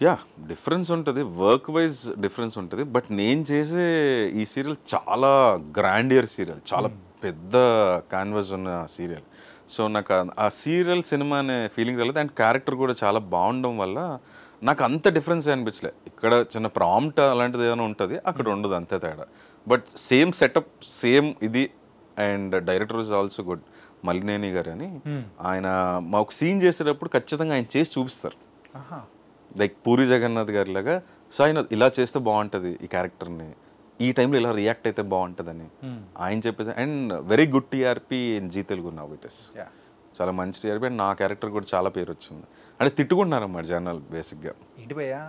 యా డిఫరెన్స్ ఉంటుంది, వర్క్ వైజ్ డిఫరెన్స్ ఉంటుంది. బట్ నేను చేసే ఈ సీరియల్ చాలా గ్రాండియర్ సీరియల్, చాలా పెద్ద క్యాన్వాస్ ఉన్న సీరియల్. సో నాకు ఆ సీరియల్ సినిమా అనే ఫీలింగ్ రాలేదు. అండ్ క్యారెక్టర్ కూడా చాలా బాగుండడం వల్ల నాకు అంత డిఫరెన్స్ అనిపించలే. ఇక్కడ చిన్న ప్రాంప్ట్ అలాంటిది ఏదైనా ఉంటుంది, అక్కడ ఉండదు, అంతే తేడా. బట్ సేమ్ సెటప్ సేమ్ ఇది. And director is also good, Malineni గారు అని. ఆయన మా ఒక సీన్ చేసేటప్పుడు ఖచ్చితంగా ఆయన చేసి చూపిస్తారు. లైక్ పూరి జగన్నాథ్ గారి లాగా. సో ఆయన ఇలా చేస్తే బాగుంటుంది ఈ క్యారెక్టర్ని, ఈ టైంలో ఇలా రియాక్ట్ అయితే బాగుంటుందని ఆయన చెప్పేసి. And very good TRP in Zee Telugu now it is. చాలా మంచి టీఆర్పీ. అండ్ నా క్యారెక్టర్ కూడా చాలా పేరు వచ్చింది. అంటే తిట్టుకుంటున్నారు అన్నమాట జనాలు బేసిక్గా. ఏంటి భయ్యా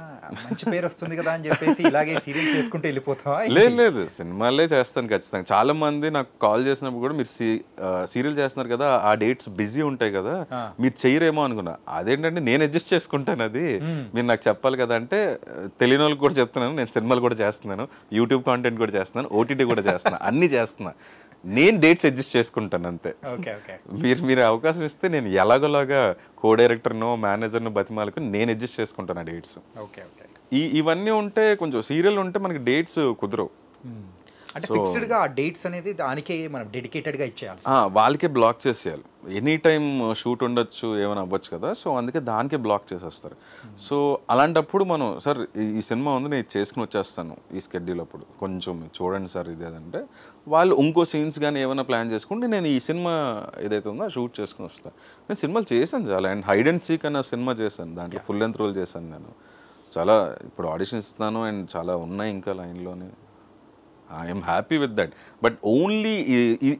మంచి పేరు వస్తుంది కదా అని చెప్పేసి ఇలాగే సీరియల్ చేసుకుంటూ వెళ్ళిపోతావా? లేదు సినిమాలే చేస్తాను ఖచ్చితంగా. చాలా మంది నాకు కాల్ చేసినప్పుడు కూడా మీరు సీరియల్ చేస్తున్నారు కదా, ఆ డేట్స్ బిజీ ఉంటాయి కదా, మీరు చెయ్యరేమో అనుకున్నా. అదేంటంటే నేను అడ్జస్ట్ చేసుకుంటాను, అది మీరు నాకు చెప్పాలి కదా అంటే తెలియని వాళ్ళకి కూడా చెప్తున్నాను. నేను సినిమాలు కూడా చేస్తున్నాను, యూట్యూబ్ కాంటెంట్ కూడా చేస్తున్నాను, ఓటీటీ కూడా చేస్తున్నాను, అన్నీ చేస్తున్నా. నేను డేట్స్ అడ్జస్ట్ చేసుకుంటాను అంతే. మీరు అవకాశం ఇస్తే నేను ఎలాగోలాగా కో డైరెక్టర్నో మేనేజర్నో బతిమాలకు నేను అడ్జస్ట్ చేసుకుంటాను ఆ డేట్స్. ఇవన్నీ ఉంటే కొంచెం సీరియల్ ఉంటే మనకి డేట్స్ కుదరవు. అంటే ఫిక్స్డ్గా ఆ డేట్స్ అనేది దానికే మనం డెడికేటెడ్గా ఇచ్చేయాలి, వాళ్ళకే బ్లాక్ చేసేయాలి. ఎనీ టైం షూట్ ఉండొచ్చు, ఏమైనా అవ్వచ్చు కదా. సో అందుకే దానికే బ్లాక్ చేసేస్తారు. సో అలాంటప్పుడు మనం సార్ ఈ సినిమా ఉంది నేను చేసుకుని వచ్చేస్తాను ఈ స్కెడ్యూల్, అప్పుడు కొంచెం చూడండి సార్ ఇది అదంటే వాళ్ళు ఇంకో సీన్స్ కానీ ఏమైనా ప్లాన్ చేసుకుంటే నేను ఈ సినిమా ఏదైతే ఉందో షూట్ చేసుకుని వస్తాను. నేను సినిమాలు చేశాను చాలా. అండ్ హైడ్ అండ్ సీక్ అన్న సినిమా చేశాను, దాంట్లో ఫుల్ లెంత్ రోల్ చేశాను నేను. చాలా ఇప్పుడు ఆడిషన్ ఇస్తాను అండ్ చాలా ఉన్నాయి ఇంకా లైన్లోనే. I'm happy with that. But only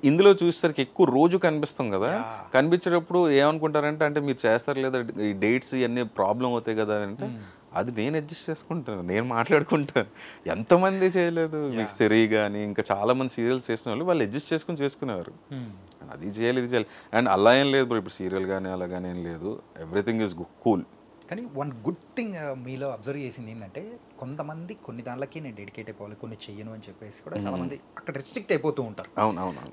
ఇందులో చూసేసరికి ఎక్కువ రోజు కనిపిస్తాం కదా, కనిపించేటప్పుడు ఏమనుకుంటారంటే అంటే మీరు చేస్తారు లేదా ఈ డేట్స్ ఇవన్నీ ప్రాబ్లం అవుతాయి కదా అంటే అది నేను అడ్జస్ట్ చేసుకుంటాను, నేను మాట్లాడుకుంటాను. ఎంతమంది చేయలేదు, మీకు సిరీ కానీ ఇంకా చాలా మంది సీరియల్స్ చేసిన వాళ్ళు అడ్జస్ట్ చేసుకునేవారు. అది చేయాలి ఇది చేయాలి అండ్ అలా ఏం లేదు బ్రో. ఇప్పుడు సీరియల్ కానీ అలా కానీ ఏం లేదు, ఎవ్రీథింగ్ ఈజ్ కూల్. కానీ వన్ గుడ్ థింగ్ మీలో అబ్జర్వ్ చేసింది ఏంటంటే కొంతమంది కొన్ని దానిలకి నేను డెడికేట్ అయిపోవాలి, కొన్ని చెయ్యను అని చెప్పేసి కూడా చాలా మంది అక్కడ రెస్ట్రిక్ట్ అయిపోతూ ఉంటారు.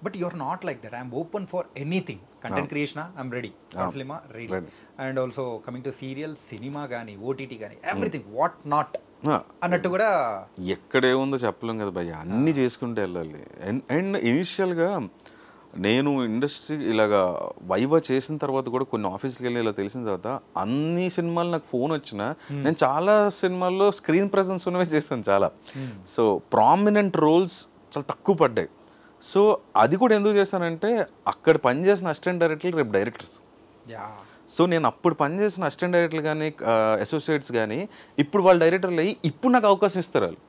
But you're not like that. I'm open for anything. Content creation I'm ready, ఫిల్మా ready, and also coming to serial, cinema కానీ ఓటీటీ కానీ ఎవ్రీథింగ్ వాట్ నాట్ అన్నట్టు కూడా. ఎక్కడే ఉందో చెప్పలేం కదా భయ్య, అన్నీ చేసుకుంటూ వెళ్ళాలి. అండ్ ఇనిషియల్గా నేను ఇండస్ట్రీ ఇలాగా వైవా చేసిన తర్వాత కూడా కొన్ని ఆఫీస్కి వెళ్ళి ఇలా తెలిసిన తర్వాత అన్ని సినిమాలు నాకు ఫోన్ వచ్చినా నేను చాలా సినిమాల్లో స్క్రీన్ ప్రెజెన్స్ ఉన్నవే చేస్తాను చాలా. సో ప్రామినెంట్ రోల్స్ చాలా తక్కువ పడ్డాయి. సో అది కూడా ఎందుకు చేశానంటే అక్కడ పనిచేసిన అసిస్టెంట్ డైరెక్టర్లు రేపు డైరెక్టర్స్. సో నేను అప్పుడు పనిచేసిన అసిస్టెంట్ డైరెక్టర్లు కానీ అసోసియేట్స్ కానీ ఇప్పుడు వాళ్ళు డైరెక్టర్లు అయ్యి ఇప్పుడు నాకు అవకాశం ఇస్తారు వాళ్ళు.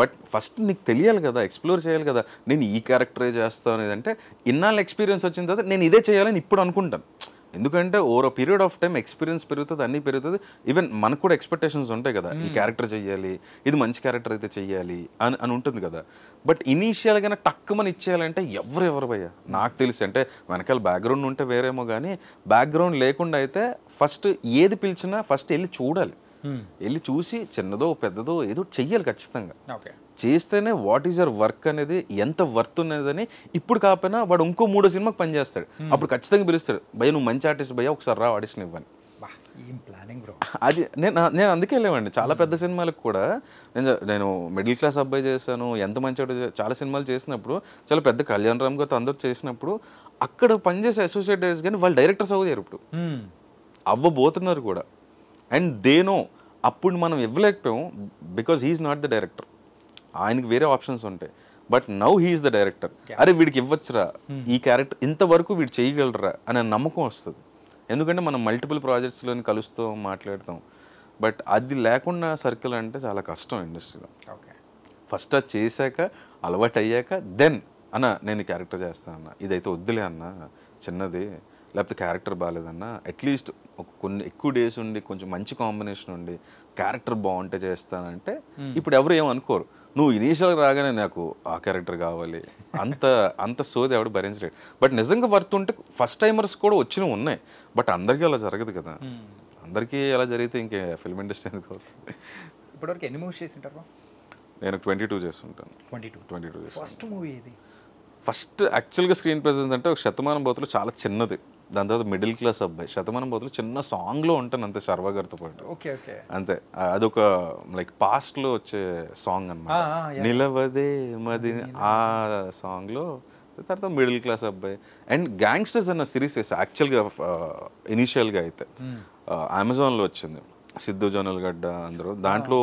బట్ ఫస్ట్ నీకు తెలియాలి కదా, ఎక్స్ప్లోర్ చేయాలి కదా, నేను ఈ క్యారెక్టరే చేస్తాను అనేది. అంటే ఇన్నాళ్ళు ఎక్స్పీరియన్స్ వచ్చిన తర్వాత నేను ఇదే చేయాలని ఇప్పుడు అనుకుంటాను. ఎందుకంటే over period of time experience పెరుగుతుంది, అన్నీ పెరుగుతుంది. ఈవెన్ మనకు కూడా ఎక్స్పెక్టేషన్స్ ఉంటాయి కదా, ఈ క్యారెక్టర్ చెయ్యాలి, ఇది మంచి క్యారెక్టర్ అయితే చెయ్యాలి అని ఉంటుంది కదా. బట్ ఇనీషియల్గానే టక్కుమని ఇచ్చేయాలంటే ఎవరు భయ్యా నాకు తెలిసి, అంటే వెనకాల బ్యాక్గ్రౌండ్ ఉంటే వేరేమో కానీ బ్యాక్గ్రౌండ్ లేకుండా అయితే ఫస్ట్ ఏది పిలిచినా ఫస్ట్ వెళ్ళి చూడాలి, వెళ్ళి చూసి చిన్నదో పెద్దదో ఏదో చెయ్యాలి ఖచ్చితంగా. చేస్తేనే వాట్ ఈజ్ యువర్ వర్క్ అనేది ఎంత వర్త్ ఉన్నదని ఇప్పుడు కాకపోయినా వాడు ఇంకో 3 సినిమాకి పనిచేస్తాడు, అప్పుడు ఖచ్చితంగా పిలుస్తాడు, భయ్య నువ్వు మంచి ఆర్టిస్ట్ భయ్య ఒకసారి రా ఆడిషన్ ఇవ్వని. అది నేను అందుకే వెళ్ళేవాడిని చాలా పెద్ద సినిమాలకు కూడా. నేను మిడిల్ క్లాస్ అబ్బాయి చేశాను, ఎంత మంచి చాలా సినిమాలు చేసినప్పుడు, చాలా పెద్ద కళ్యాణ్ రామ్ గారితో అందరూ చేసినప్పుడు అక్కడ పనిచేసే అసోసియేట్ డైరెక్టర్స్ కానీ వాళ్ళు డైరెక్టర్స్ అవ్వలేరు, ఇప్పుడు అవ్వబోతున్నారు కూడా. అండ్ దేనో అప్పుడు మనం ఇవ్వలేకపోయాం because he's not the director, ఆయనకి వేరే ఆప్షన్స్ ఉంటాయి. But now he's the director. అరే వీడికి ఇవ్వచ్చురా, ఈ క్యారెక్టర్ ఇంతవరకు వీడు చేయగలరా అనే నమ్మకం వస్తుంది. ఎందుకంటే మనం మల్టిపుల్ ప్రాజెక్ట్స్లోని కలుస్తాం, మాట్లాడతాం. బట్ అది లేకుండా సర్కిల్ అంటే చాలా కష్టం ఇండస్ట్రీలో. ఫస్ట్ అది చేశాక అలవాటు అయ్యాక దెన్ అన్న నేను క్యారెక్టర్ చేస్తానన్నా, ఇదైతే వద్దులే అన్న చిన్నది, లేకపోతే క్యారెక్టర్ బాగాలేదన్నా అట్లీస్ట్ కొన్ని ఎక్కువ డేస్ ఉండి కొంచెం మంచి కాంబినేషన్ ఉండి క్యారెక్టర్ బాగుంటే చేస్తానంటే ఇప్పుడు ఎవరు ఏమనుకోరు. నువ్వు ఇనీషియల్గా రాగానే నాకు ఆ క్యారెక్టర్ కావాలి అంత సోది ఎవడు భరించలేడు. బట్ నిజంగా వర్త్ ఉంటే ఫస్ట్ టైమర్స్ కూడా వచ్చినవి ఉన్నాయి. బట్ అందరికీ అలా జరగదు కదా, అందరికీ అలా జరిగితే ఇంకే ఫిల్మ్ ఇండస్ట్రీ ఎందుకు అవుతుంది. ఇప్పటివరకు ఎన్ని మూవీస్ చేసింటారు? నేను 22 చేస్తుంటాను. 22 ఫస్ట్ మూవీ ఇది? ఫస్ట్ యాక్చువల్గా స్క్రీన్ ప్రెజెన్స్ అంటే ఒక శతమానం బోతులు చాలా చిన్నది, దాని తర్వాత మిడిల్ క్లాస్ అబ్బాయి, శతమానం బోతులు చిన్న సాంగ్లో ఉంటాను అంతే శర్వా గారితో పాటు. అంతే, అదొక లైక్ పాస్ట్లో వచ్చే సాంగ్ అన్నమాట, నిలవదే మది ఆ సాంగ్లో. తర్వాత మిడిల్ క్లాస్ అబ్బాయి అండ్ గ్యాంగ్స్టర్స్ అన్న సిరీస్ చేసా యాక్చువల్గా ఇనీషియల్గా అయితే. అమెజాన్లో వచ్చింది, సిద్ధు జొన్నలగడ్డ అందరూ. దాంట్లో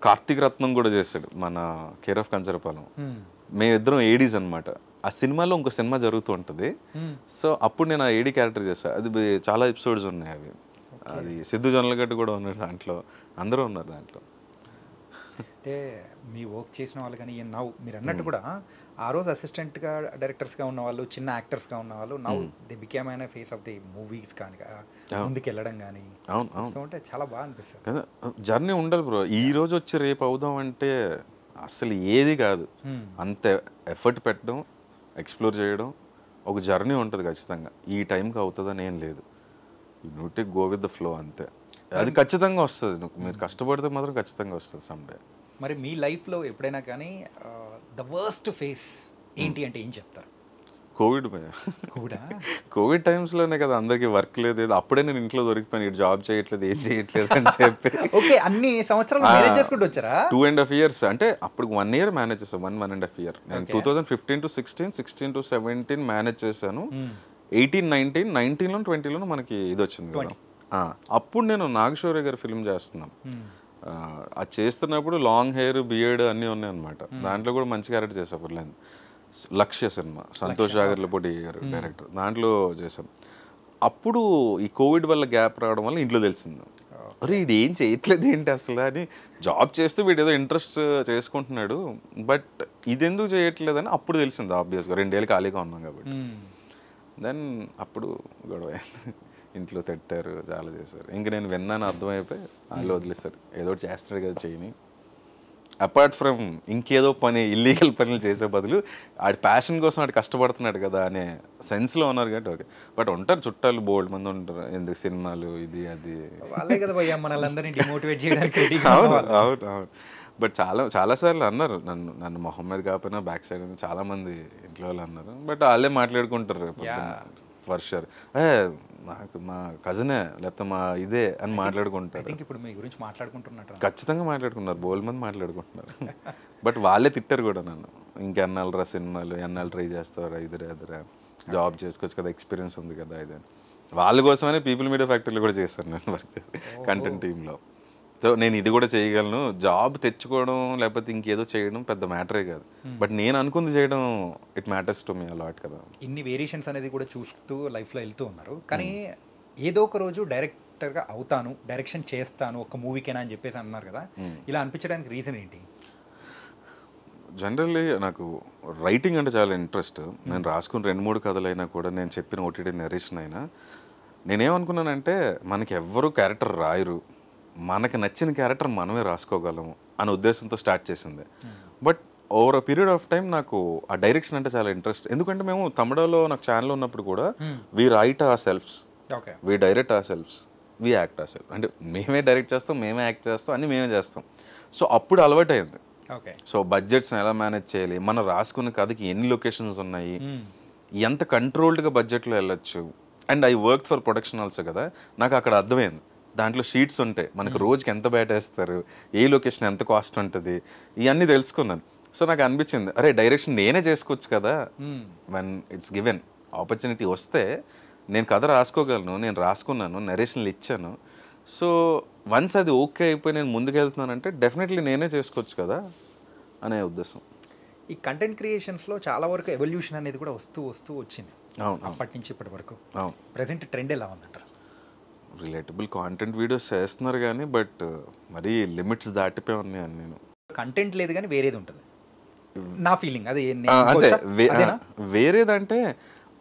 కార్తీక్ రత్నం కూడా చేశాడు, మన కేర్ ఆఫ్ కంచరపాలెం. మేమిద్దరం ఏడీస్ అనమాట. ఆ సినిమాలో ఇంకో సినిమా జరుగుతూ ఉంటుంది. సో అప్పుడు నేను ఆ ఏడీ క్యారెక్టర్ చేస్తాను. అది చాలా ఎపిసోడ్స్ ఉన్నాయి అవి. అది సిద్ధు జొన్నలగడ్డ కూడా ఉన్నాడు దాంట్లో, అందరూ ఉన్నారు దాంట్లో. అంటే మీ వర్క్ చేసిన వాళ్ళు కానీ నౌ మీరు అన్నట్టు కూడా ఆ రోజు అసిస్టెంట్గా డైరెక్టర్స్గా ఉన్న వాళ్ళు, చిన్న యాక్టర్స్గా ఉన్న వాళ్ళు నౌ ది బికేమ్ అయిన ఫేస్ ఆఫ్ ది మూవీస్ కానీ ముందుకు వెళ్ళడం కానీ అంటే చాలా బాగా అనిపిస్తుంది కదా. జర్నీ ఉండాలి బ్రో. ఈ రోజు వచ్చి రేపు అవుదాం అంటే అసలు ఏది కాదు. అంత ఎఫర్ట్ పెట్టడం, ఎక్స్ప్లోర్ చేయడం, ఒక జర్నీ ఉంటుంది ఖచ్చితంగా. ఈ టైంకి అవుతుందని ఏం లేదు, you need to go with the flow అంతే. అది ఖచ్చితంగా వస్తుంది, మీరు కష్టపడితే మాత్రం ఖచ్చితంగా వస్తుంది సమ్డే. మరి మీ లైఫ్లో ఎప్పుడైనా కానీ ద వర్స్ట్ ఫేస్ ఏంటి అంటే ఏం చెప్తారు? కోవిడ్ కోవిడ్ టైమ్స్లోనే కదా అందరికి వర్క్ లేదు, అప్పుడే నేను ఇంట్లో దొరికిపోయాను, ఇటు జాబ్ చేయట్లేదు, ఏం చేయట్లేదు అని చెప్పి. ఓకే, అన్ని సంవత్సరాలు మేనేజ్ చేసుకుంటూ వచ్చారా? 2.5 years అంటే అప్పుడు 1 year మేనేజ్ చేస్తాను, 1.5 year. నేను 2015 to 16, 16 to 17 మేనేజ్ చేశాను. 18, 19, 20లో మనకి ఇది వచ్చింది కదా. అప్పుడు నేను నాగశౌర్య గారి ఫిల్మ్ చేస్తున్నాం. అది చేస్తున్నప్పుడు లాంగ్ హెయిర్, బియర్డ్ అన్నీ ఉన్నాయి అనమాట. దాంట్లో కూడా మంచి క్యారెక్టర్ చేసా. లక్ష్య సినిమా, సంతోష్ జాగర్లపూడి గారు డైరెక్టర్, దాంట్లో చేశాం. అప్పుడు ఈ కోవిడ్ వల్ల గ్యాప్ రావడం వల్ల ఇంట్లో తెలిసింది, అరే వీడు ఏం చేయట్లేదు ఏంటి అసలు అని. జాబ్ చేస్తే వీడు ఏదో ఇంట్రెస్ట్ చేసుకుంటున్నాడు, బట్ ఇది ఎందుకు చేయట్లేదు అని అప్పుడు తెలిసింది. ఆబ్వియస్గా 2 ఏళ్ళు ఖాళీగా ఉన్నాం కాబట్టి. దెన్ అప్పుడు గొడవ ఇంట్లో తిట్టారు, చాలా చేశారు. ఇంక నేను విన్నాను, అర్థమైపోయి వాళ్ళు వదిలేస్తారు, ఏదో చేస్తాడు కదా చేయని. అపార్ట్ ఫ్రమ్ ఇంకేదో పని, ఇల్లీగల్ పనులు చేసే బదులు ఆడి ప్యాషన్ కోసం ఆడు కష్టపడుతున్నాడు కదా అనే సెన్స్లో ఉన్నారు కాబట్టి ఓకే. బట్ ఉంటారు చుట్టాలు బోల్డ్ మంది ఉంటారు, ఎందుకు సినిమాలు ఇది అది. అవును. బట్ చాలాసార్లు అన్నారు నన్ను మొహమ్మద్ కాకపోయినా బ్యాక్ సైడ్ చాలామంది ఇంట్లో వాళ్ళు అన్నారు. బట్ వాళ్ళే మాట్లాడుకుంటారు ఫర్ షూర్, నాకు మా కజినే లేకపోతే మా ఇదే అని మాట్లాడుకుంటారు. ఇప్పుడు మీ గురించి మాట్లాడుకుంటున్నారు, ఖచ్చితంగా మాట్లాడుకున్నారు, బోల్ మంది మాట్లాడుకుంటున్నారు. బట్ వాళ్ళే తిట్టారు కూడా నన్ను, ఇంకెన్నాళ్ళరా సినిమాలు, ఎన్నాళ్ళు ట్రై చేస్తారా, ఎదురా జాబ్ చేసుకోవచ్చు కదా, ఎక్స్పీరియన్స్ ఉంది కదా ఇది. వాళ్ళ కోసమనే పీపుల్ మీడియా ఫ్యాక్టరీలో కూడా చేశాను నేను వర్క్ చేసి, కంటెంట్ టీంలో. సో నేను ఇది కూడా చేయగలను, జాబ్ తెచ్చుకోవడం లేకపోతే ఇంకేదో చేయడం పెద్ద మ్యాటరే కాదు, బట్ నేను అనుకుంది చేయడం it matters to me a lot కదా. ఇన్ని వేరియేషన్స్ అనేది కూడా చూస్తూ లైఫ్లో వెళ్తూ ఉన్నారు, కానీ ఏదో ఒక రోజు డైరెక్టర్గా అవుతాను, డైరెక్షన్ చేస్తాను ఒక మూవీకేనా అని చెప్పేసి అన్నారు కదా, ఇలా అనిపించడానికి రీజన్ ఏంటి? జనరల్లీ నాకు రైటింగ్ అంటే చాలా ఇంట్రెస్ట్. నేను రాసుకున్న 2-3 కథలైనా కూడా, నేను చెప్పిన ఓటీటీ నెరేషన్ అయినా, నేనేమనుకున్నానంటే మనకి ఎవ్వరూ క్యారెక్టర్ రాయరు, మనకి నచ్చిన క్యారెక్టర్ మనమే రాసుకోగలము అనే ఉద్దేశంతో స్టార్ట్ చేసింది. But over a period of time నాకు ఆ డైరెక్షన్ అంటే చాలా ఇంట్రెస్ట్. ఎందుకంటే మేము తమిళలో నాకు ఛానల్ ఉన్నప్పుడు కూడా we write ourselves, we direct ourselves, we act ourself. అంటే మేమే డైరెక్ట్ చేస్తాం, మేమే యాక్ట్ చేస్తాం, అన్నీ మేమే చేస్తాం. సో అప్పుడు అలవాటు అయింది. సో బడ్జెట్స్ని ఎలా మేనేజ్ చేయాలి, మనం రాసుకున్న కథకి ఎన్ని లొకేషన్స్ ఉన్నాయి, ఎంత కంట్రోల్డ్గా బడ్జెట్లో వెళ్ళొచ్చు. And I work for production also కదా, నాకు అక్కడ అర్థమైంది. దాంట్లో షీట్స్ ఉంటాయి, మనకు రోజుకి ఎంత వేస్తారు, ఏ లొకేషన్ ఎంత కాస్ట్ ఉంటుంది, ఇవన్నీ తెలుసుకున్నాను. సో నాకు అనిపించింది, అరే డైరెక్షన్ నేనే చేసుకోవచ్చు కదా, వెన్ ఇట్స్ గివెన్ ఆపర్చునిటీ వస్తే నేను కథ రాసుకోగలను, నేను రాసుకున్నాను, నరేషన్లు ఇచ్చాను. సో వన్స్ అది ఓకే అయిపోయి నేను ముందుకు వెళ్తున్నానంటే డెఫినెట్లీ నేనే చేసుకోవచ్చు కదా అనే ఉద్దేశం. ఈ కంటెంట్ క్రియేషన్స్లో చాలా వరకు ఎవల్యూషన్ అనేది కూడా వస్తూ వస్తూ వచ్చింది. అవును, అప్పటి నుంచి ఇప్పటి వరకు. అవును. ప్రెసెంట్ ట్రెండ్ ఎలా ఉందంటారు? రిలేటబుల్ కాంటెంట్ వీడియోస్ చేస్తున్నారు కానీ బట్ మరీ లిమిట్స్ దాటిపోయి ఉన్నాయని. నేను కంటెంట్ లేదు కానీ వేరేది ఉంటుంది నా ఫీలింగ్. అది అంటే వేరేదంటే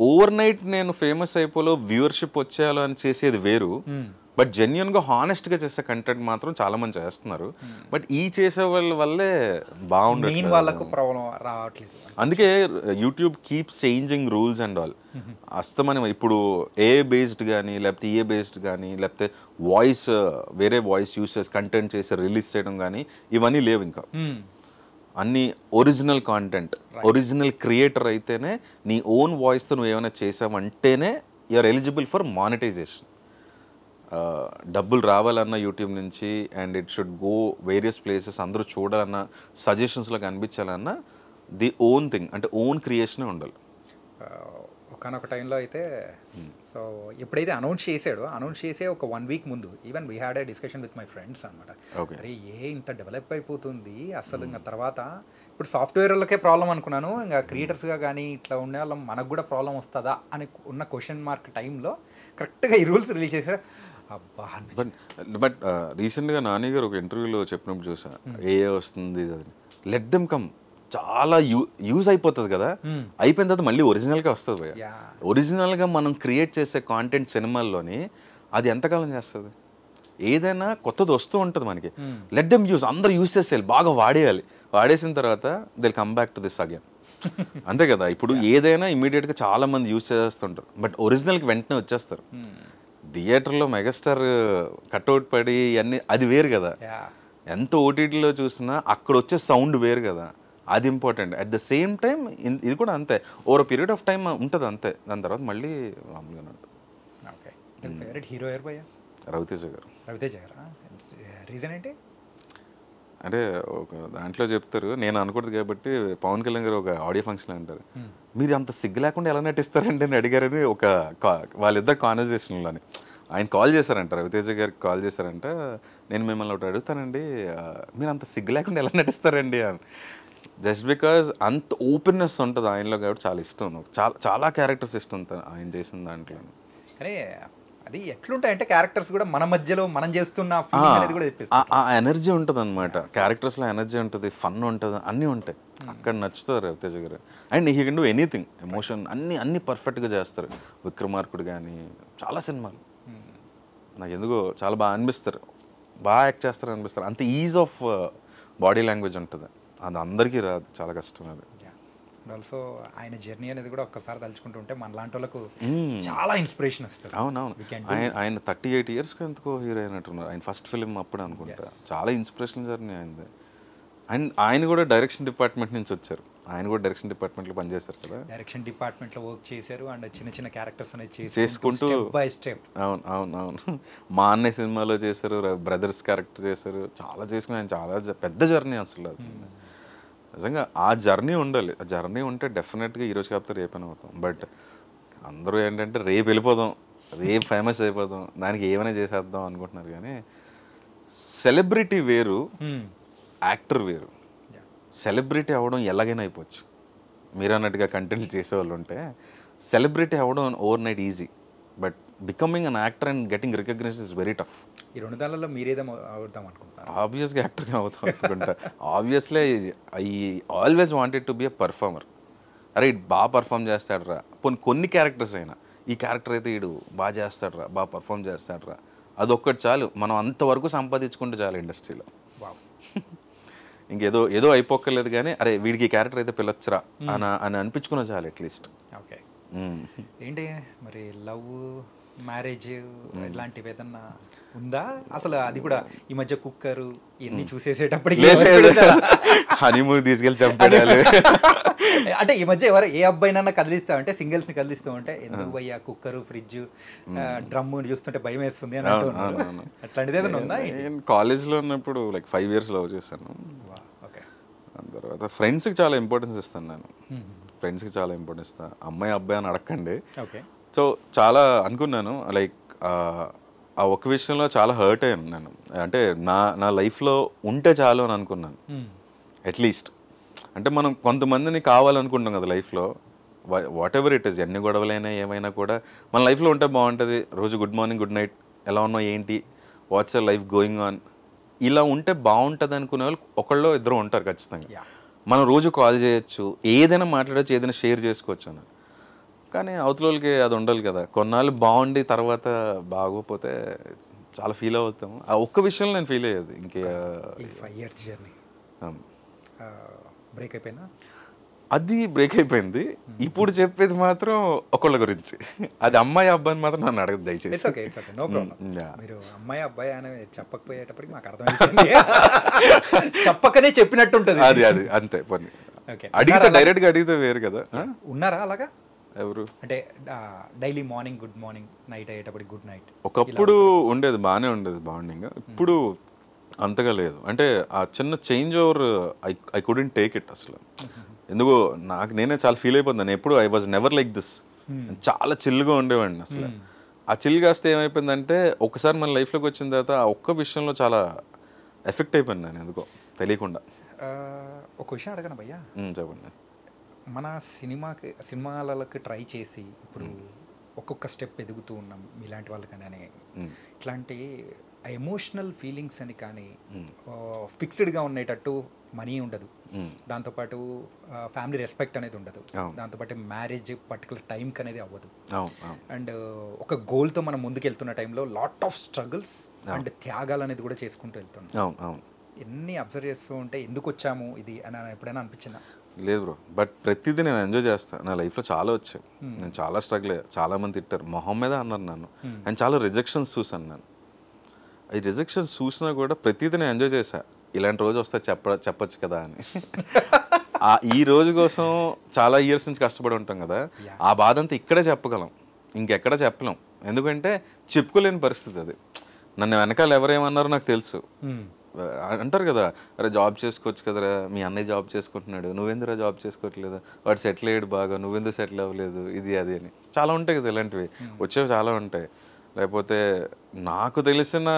ఓవర్ నైట్ నేను ఫేమస్ అయిపోలో వ్యూవర్షిప్ వచ్చేయాలో అని చేసేది వేరు, బట్ జెన్యున్గా హానెస్ట్గా చేసే కంటెంట్ మాత్రం చాలా మంది చేస్తున్నారు. బట్ ఈ చేసే వాళ్ళ వల్లే బాగుండదు, వాళ్ళకు ప్రాబ్లం రావట్లేదు. అందుకే YouTube keeps changing rules and all. అస్తమని ఇప్పుడు ఏ బేస్డ్ కానీ లేకపోతే ఏ బేస్డ్ కానీ లేకపోతే వాయిస్ వేరే వాయిస్ యూస్ చేసి కంటెంట్ చేసి రిలీజ్ చేయడం కానీ ఇవన్నీ లేవు. ఇంకా అన్ని ఒరిజినల్ కాంటెంట్, ఒరిజినల్ క్రియేటర్ అయితేనే, నీ ఓన్ వాయిస్తో నువ్వు ఏమైనా చేసావంటేనే యూఆర్ ఎలిజిబుల్ ఫర్ మానిటైజేషన్. డబ్బులు రావాలన్న యూట్యూబ్ నుంచి and it should go various places, అందరూ చూడాలన్నా సజెషన్స్లో కనిపించాలన్నా ది ఓన్ థింగ్ అంటే ఓన్ క్రియేషనే ఉండాలి. ఒకనొక టైంలో అయితే సో ఎప్పుడైతే అనౌన్స్ చేసే ఒక 1 వీక్ ముందు even we had a discussion with my friends అనమాట. అరే ఇంత డెవలప్ అయిపోతుంది అసలు, ఇంకా తర్వాత ఇప్పుడు సాఫ్ట్వేర్ వాళ్ళకే ప్రాబ్లం అనుకున్నాను, ఇంకా క్రియేటర్స్గా కానీ ఇట్లా ఉండే వాళ్ళం మనకు కూడా ప్రాబ్లం వస్తుందా అని ఉన్న క్వశ్చన్ మార్క్ టైంలో కరెక్ట్గా ఈ రూల్స్ రిలీజ్ చేశారు. బట్ రీసెంట్గా నాని గారు ఒక ఇంటర్వ్యూలో చెప్పినప్పుడు చూసా, ఏ వస్తుంది లెట్ దెమ్ కమ్, చాలా యూజ్ అయిపోతుంది కదా, అయిపోయిన తర్వాత మళ్ళీ ఒరిజినల్గా వస్తుంది భయ్య. ఒరిజినల్గా మనం క్రియేట్ చేసే కాంటెంట్ సినిమాల్లోని అది ఎంతకాలం చేస్తుంది? ఏదైనా కొత్తది వస్తూ ఉంటుంది మనకి, లెట్ దెమ్ యూజ్, అందరూ యూజ్ చేసేయాలి, బాగా వాడేయాలి, వాడేసిన తర్వాత they'll come back to this again. అంతే కదా, ఇప్పుడు ఏదైనా ఇమీడియట్గా చాలా మంది యూజ్ చేస్తుంటారు, బట్ ఒరిజినల్కి వెంటనే వచ్చేస్తారు. థియేటర్లో మెగాస్టార్ కట్అవుట్ పడి అన్నీ అది వేరు కదా, ఎంత ఓటీటీలో చూసినా అక్కడ వచ్చే సౌండ్ వేరు కదా, అది important. At the same time ఇది కూడా అంతే, ఓవర్ పీరియడ్ ఆఫ్ టైం ఉంటుంది అంతే, దాని తర్వాత మళ్ళీ మామూలుగానే ఉంటుంది. ఓకే, ఫేవరెట్ హీరో ఎవరు భయ్యా? రవితేజ గారు. రవితేజ గారా? రీజన్ ఏంటి? అంటే ఒక దాంట్లో చెప్తారు, నేను అనుకుంటుంది కాబట్టి, పవన్ కళ్యాణ్ గారు ఒక ఆడియో ఫంక్షన్ అంటారు, మీరు అంత సిగ్గు లేకుండా ఎలా నటిస్తారండి అని అడిగారని ఒక వాళ్ళిద్దరు కాన్వర్జేషన్లోని. ఆయన కాల్ చేశారంట, రవితేజ గారికి కాల్ చేశారంట, నేను మిమ్మల్ని ఒకటి అడుగుతానండి, మీరు అంత సిగ్గు లేకుండా ఎలా నటిస్తారండి అని. జస్ట్ బికాజ్ అంత ఓపెన్నెస్ ఉంటుంది ఆయనలో కాబట్టి చాలా ఇష్టం, చాలా చాలా క్యారెక్టర్స్ ఇష్టం ఆయన చేసిన దాంట్లో. అరే అది ఎట్లుంటాయంటే క్యారెక్టర్స్ కూడా మన మధ్యలో మనం చేస్తున్న ఆ ఎనర్జీ ఉంటుంది అనమాట, క్యారెక్టర్స్లో ఎనర్జీ ఉంటుంది, ఫన్ ఉంటుంది, అన్నీ ఉంటాయి. అక్కడ నచ్చుతారు రవితేజ గారు. And he can do anything, emotion అన్నీ పర్ఫెక్ట్గా చేస్తారు. విక్రమార్కుడు కానీ చాలా సినిమాలు నాకు ఎందుకో చాలా బాగా అనిపిస్తారు, బాగా యాక్ట్ చేస్తారు అనిపిస్తారు. అంత ఈజ్ ఆఫ్ బాడీ లాంగ్వేజ్ ఉంటుంది, అది అందరికీ రాదు, చాలా కష్టం అది. ఆల్సో ఆయన జర్నీ అనేది కూడా ఒక్కసారి తలుచుకుంటుంటే మన లాంటి వాళ్ళకు చాలా ఇన్స్పిరేషన్ వస్తుంది. అవునవును, ఆయన 38 ఇయర్స్కి ఎందుకో హీరో అయినట్టున్నారు, ఆయన ఫస్ట్ ఫిలిం అప్పుడు అనుకుంటా. చాలా ఇన్స్పిరేషన్ జర్నీ ఆయనది. అండ్ ఆయన కూడా డైరెక్షన్ డిపార్ట్మెంట్ నుంచి వచ్చారు, ఆయన కూడా డైరెక్షన్ డిపార్ట్మెంట్లో పనిచేశారు కదా, డైరెక్షన్ డిపార్ట్మెంట్లో వర్క్ చేశారు. అండ్ చిన్న చిన్న క్యారెక్టర్స్ అనేది చేసుకుంటూ బై స్టెప్. అవును అవును అవును, మా అన్నయ్య సినిమాలో చేశారు, బ్రదర్స్ క్యారెక్టర్ చేశారు, చాలా చేసుకుని ఆయన చాలా పెద్ద జర్నీ అసలు అది. నిజంగా ఆ జర్నీ ఉండాలి, ఆ జర్నీ ఉంటే డెఫినెట్గా ఈరోజు కాకపోతే రేపని అవుతాం. బట్ అందరూ ఏంటంటే రేపు వెళ్ళిపోదాం, రేపు ఫేమస్ అయిపోదాం, దానికి ఏమైనా చేసేద్దాం అనుకుంటున్నారు. కానీ సెలబ్రిటీ వేరు, యాక్టర్ వేరు. సెలబ్రిటీ అవ్వడం ఎలాగైనా అయిపోవచ్చు. మీరు అన్నట్టుగా కంటెంట్ చేసేవాళ్ళు ఉంటే సెలబ్రిటీ అవ్వడం over night easy, but becoming an actor and getting recognition is very tough. ఈ 2 దానిలో మీరేదో అవుతాం అనుకుంటారు? ఆబ్వియస్గా యాక్టర్గా అవుతాం అనుకుంటా. Obviously I always wanted to be a performer. అరే ఇటు బాగా పర్ఫామ్ చేస్తాడరా, కొన్ని క్యారెక్టర్స్ అయినా, ఈ క్యారెక్టర్ అయితే ఇడు బాగా చేస్తాడరా, బాగా పర్ఫామ్ చేస్తాడరా, అదొక్కటి చాలు. మనం అంతవరకు సంపాదించుకుంటే చాలు ఇండస్ట్రీలో. ఇంకేదో ఏదో అయిపోక్కర్లేదు, కానీ అరే వీడికి ఈ క్యారెక్టర్ అయితే పిల్లొచ్చరా అని అనిపించుకున్నా చాలు అట్లీస్ట్. ఓకే. ఏంటి మరి లవ్, మ్యారేజ్ ఇట్లాంటివి ఏదన్నా ఉందా అసలు? అది కూడా ఈ మధ్య కుక్కరు ఇవన్నీ చూసేసేటప్పటికి హనీమూన్ తీసుకెళ్ళి చంపేయాలి. అంటే ఈ మధ్య ఏ అబ్బాయినన్నా కదిలిస్తా అంటే, సింగిల్స్ ని కదిలిస్తూ ఉంటే ఎందుకు భయ్యా కుక్కరు, ఫ్రిడ్జ్, డ్రమ్ చూస్తుంటే భయం వేస్తుంది అని అంటున్నారు. అట్లాంటిది ఏదైనా ఉందా? నేను కాలేజ్లో ఉన్నప్పుడు లైక్ 5 years లవ్ చేశాను. దాని తర్వాత ఫ్రెండ్స్కి చాలా ఇంపార్టెన్స్ ఇస్తాను నేను. ఫ్రెండ్స్కి చాలా ఇంపార్టెన్స్ ఇస్తాను. అమ్మాయి అబ్బాయి అని అడగండి. సో చాలా అనుకున్నాను, లైక్ ఆ ఒక్క విషయంలో చాలా హర్ట్ అయ్యాను నేను. అంటే నా లైఫ్లో ఉంటే చాలు అని అనుకున్నాను అట్లీస్ట్. అంటే మనం కొంతమందిని కావాలనుకుంటాం కదా లైఫ్లో, వాట్ ఎవర్ ఇట్ ఈస్, ఎన్ని గొడవలైనా ఏమైనా కూడా మన లైఫ్లో ఉంటే బాగుంటుంది. రోజు గుడ్ మార్నింగ్, గుడ్ నైట్, ఎలా ఉన్నావు, ఏంటి, what's your life going on, ఇలా ఉంటే బాగుంటుంది అనుకునే వాళ్ళు ఒకళ్ళు ఇద్దరు ఉంటారు ఖచ్చితంగా. మనం రోజు కాల్ చేయొచ్చు, ఏదైనా మాట్లాడచ్చు, ఏదైనా షేర్ చేసుకోవచ్చు అని. కానీ అవతలకి అది ఉండాలి కదా. కొన్నాళ్ళు బాగుండి తర్వాత బాగోపోతే చాలా ఫీల్ అవుతాము. ఆ ఒక్క విషయంలో నేను ఫీల్ అయ్యేది. ఇంకే 5 years జర్నీ బ్రేక్ అయిపోయినా అది బ్రేక్ అయిపోయింది. ఇప్పుడు చెప్పేది మాత్రం ఒకళ్ళ గురించి, అది అమ్మాయి అబ్బాయిని మాత్రం నన్ను అడగదు దయచేసి. మీరు అమ్మాయి అబ్బాయి అని చెప్పకపోయేటప్పటికి మాకు అర్థమైంది. చెప్పకనే చెప్పినట్టుంటది. అది అంతే పని. అడిగితే డైరెక్ట్ గా అడిగితే వేరు కదా. ఉన్నారా అలాగా ఎవరు? అంటే daily morning good morning, night అయ్యేటప్పటికి గుడ్ నైట్. ఒకప్పుడు ఉండేది, బాగానే ఉండేది బాండింగ్. ఇప్పుడు అంతగా లేదు. అంటే ఆ చిన్న change over I couldn't take it అసలు. ఎందుకో నాకు నేనే చాలా ఫీల్ అయిపోతున్నాను. ఎప్పుడు I was never like this. చాలా చిల్గా ఉండేవాడిని అసలు. ఆ చిల్ కాస్తే ఏమైపోయిందంటే ఒకసారి మన లైఫ్లోకి వచ్చిన తర్వాత ఆ ఒక్క విషయంలో చాలా ఎఫెక్ట్ అయిపోయింది నేను ఎందుకో తెలియకుండా. ఒక విషయం అడగను భయ్యా, చెప్పండి. మన సినిమాలకి ట్రై చేసి ఇప్పుడు ఒక్కొక్క స్టెప్ ఎదుగుతూ ఉన్నాం మీలాంటి వాళ్ళకని, ఇట్లాంటి ఎమోషనల్ ఫీలింగ్స్ అని కానీ ఫిక్స్డ్గా ఉండేటట్టు మనీ ఉండదు, దాంతోపాటు ఫ్యామిలీ రెస్పెక్ట్ అనేది ఉండదు, దాంతోపాటు మ్యారేజ్ పర్టికులర్ టైంకి అనేది అవ్వదు. అండ్ ఒక గోల్తో మనం ముందుకు వెళ్తున్న టైంలో లాట్ ఆఫ్ స్ట్రగుల్స్ అండ్ త్యాగాలు అనేది కూడా చేసుకుంటూ వెళ్తున్నాం. ఎన్ని అబ్జర్వ్ చేస్తూ ఉంటే ఎందుకు వచ్చాము ఇది అని ఎప్పుడైనా అనిపించిందా? లేదు బ్రో, బట్ ప్రతిదీ నేను ఎంజాయ్ చేస్తాను. నా లైఫ్లో చాలా వచ్చాయి, నేను చాలా స్ట్రగుల్ అయ్యా. చాలా మంది తిట్టారు, మొహం మీద అన్నారు నన్ను, అండ్ చాలా రిజెక్షన్స్ చూసాను నేను. ఈ రిజెక్షన్స్ చూసినా కూడా ప్రతిదీ నేను ఎంజాయ్ చేశా. ఇలాంటి రోజు వస్తే చెప్పచ్చు కదా అని. ఈ రోజు కోసం చాలా ఇయర్స్ నుంచి కష్టపడి ఉంటాం కదా, ఆ బాధ అంతా ఇక్కడే చెప్పగలం, ఇంకెక్కడ చెప్పలేం. ఎందుకంటే చెప్పుకోలేని పరిస్థితి అది. నన్ను వెనకాల ఎవరేమన్నారో నాకు తెలుసు. అంటారు కదా, అరే జాబ్ చేసుకోవచ్చు కదరా, మీ అన్నయ్య జాబ్ చేసుకుంటున్నాడు, నువ్వెందురా జాబ్ చేసుకోవట్లేదు, వాడు సెటిల్ అయ్యాడు బాగా, నువ్వెందుకు సెటిల్ అవ్వలేదు, ఇది అది అని చాలా ఉంటాయి కదా. ఇలాంటివి వచ్చేవి చాలా ఉంటాయి. లేకపోతే నాకు తెలిసిన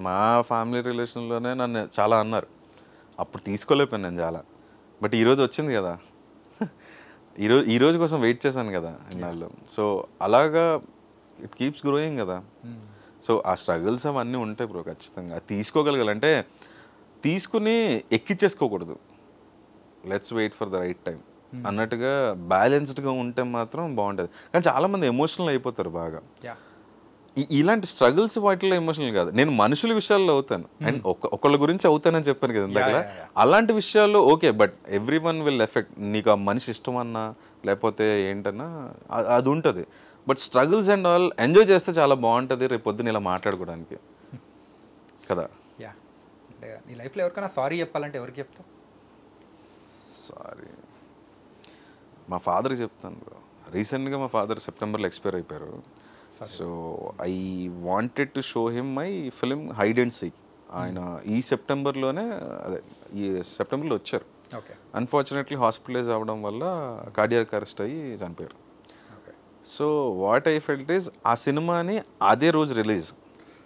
మా ఫ్యామిలీ రిలేషన్లోనే నన్ను చాలా అన్నారు, అప్పుడు తీసుకోలేకపోయాను నేను చాలా. బట్ ఈరోజు వచ్చింది కదా, ఈరోజు కోసం వెయిట్ చేశాను కదా ఇన్నాళ్ళు. సో అలాగా ఇట్ కీప్స్ గ్రోయింగ్ కదా. సో ఆ స్ట్రగుల్స్ అవన్నీ ఉంటాయి బ్రో ఖచ్చితంగా. అది తీసుకోగలగాలి, అంటే తీసుకుని ఎక్కిచ్చేసుకోకూడదు. Let's wait for the right time అన్నట్టుగా బ్యాలెన్స్డ్గా ఉంటే మాత్రం బాగుంటుంది. కానీ చాలామంది ఎమోషనల్ అయిపోతారు బాగా. ఇలాంటి స్ట్రగుల్స్ వాటిలో ఎమోషనల్ కాదు. నేను మనుషుల విషయాల్లో అవుతాను, అండ్ ఒకళ్ళ గురించి అవుతానని చెప్పాను కదా ఇందాక. అలాంటి విషయాల్లో okay, but every one will effect. నీకు ఆ మనిషి ఇష్టమన్నా లేకపోతే ఏంటన్నా అది ఉంటుంది. But struggles and all enjoy చేస్తే చాలా బాగుంటుంది రేపు పొద్దున్న ఇలా మాట్లాడుకోవడానికి కదా. నీ లైఫ్లో ఎవరికైనా సారీ చెప్పాలంటే ఎవరికి చెప్తావు? సారీ మా ఫాదర్కి చెప్తాను బ్రో. రీసెంట్గా మా ఫాదర్ సెప్టెంబర్లో ఎక్స్పైర్ అయిపోయారు. So I wanted to show him my film hide and seek. ఆయన ఈ సెప్టెంబర్లోనే, అదే ఈ సెప్టెంబర్లో వచ్చారు. అన్ఫార్చునేట్లీ హాస్పిటలైజ్ అవ్వడం వల్ల కార్డియాక్ అరెస్ట్ అయ్యి చనిపోయారు. So what I felt is ఆ సినిమాని అదే రోజు రిలీజ్,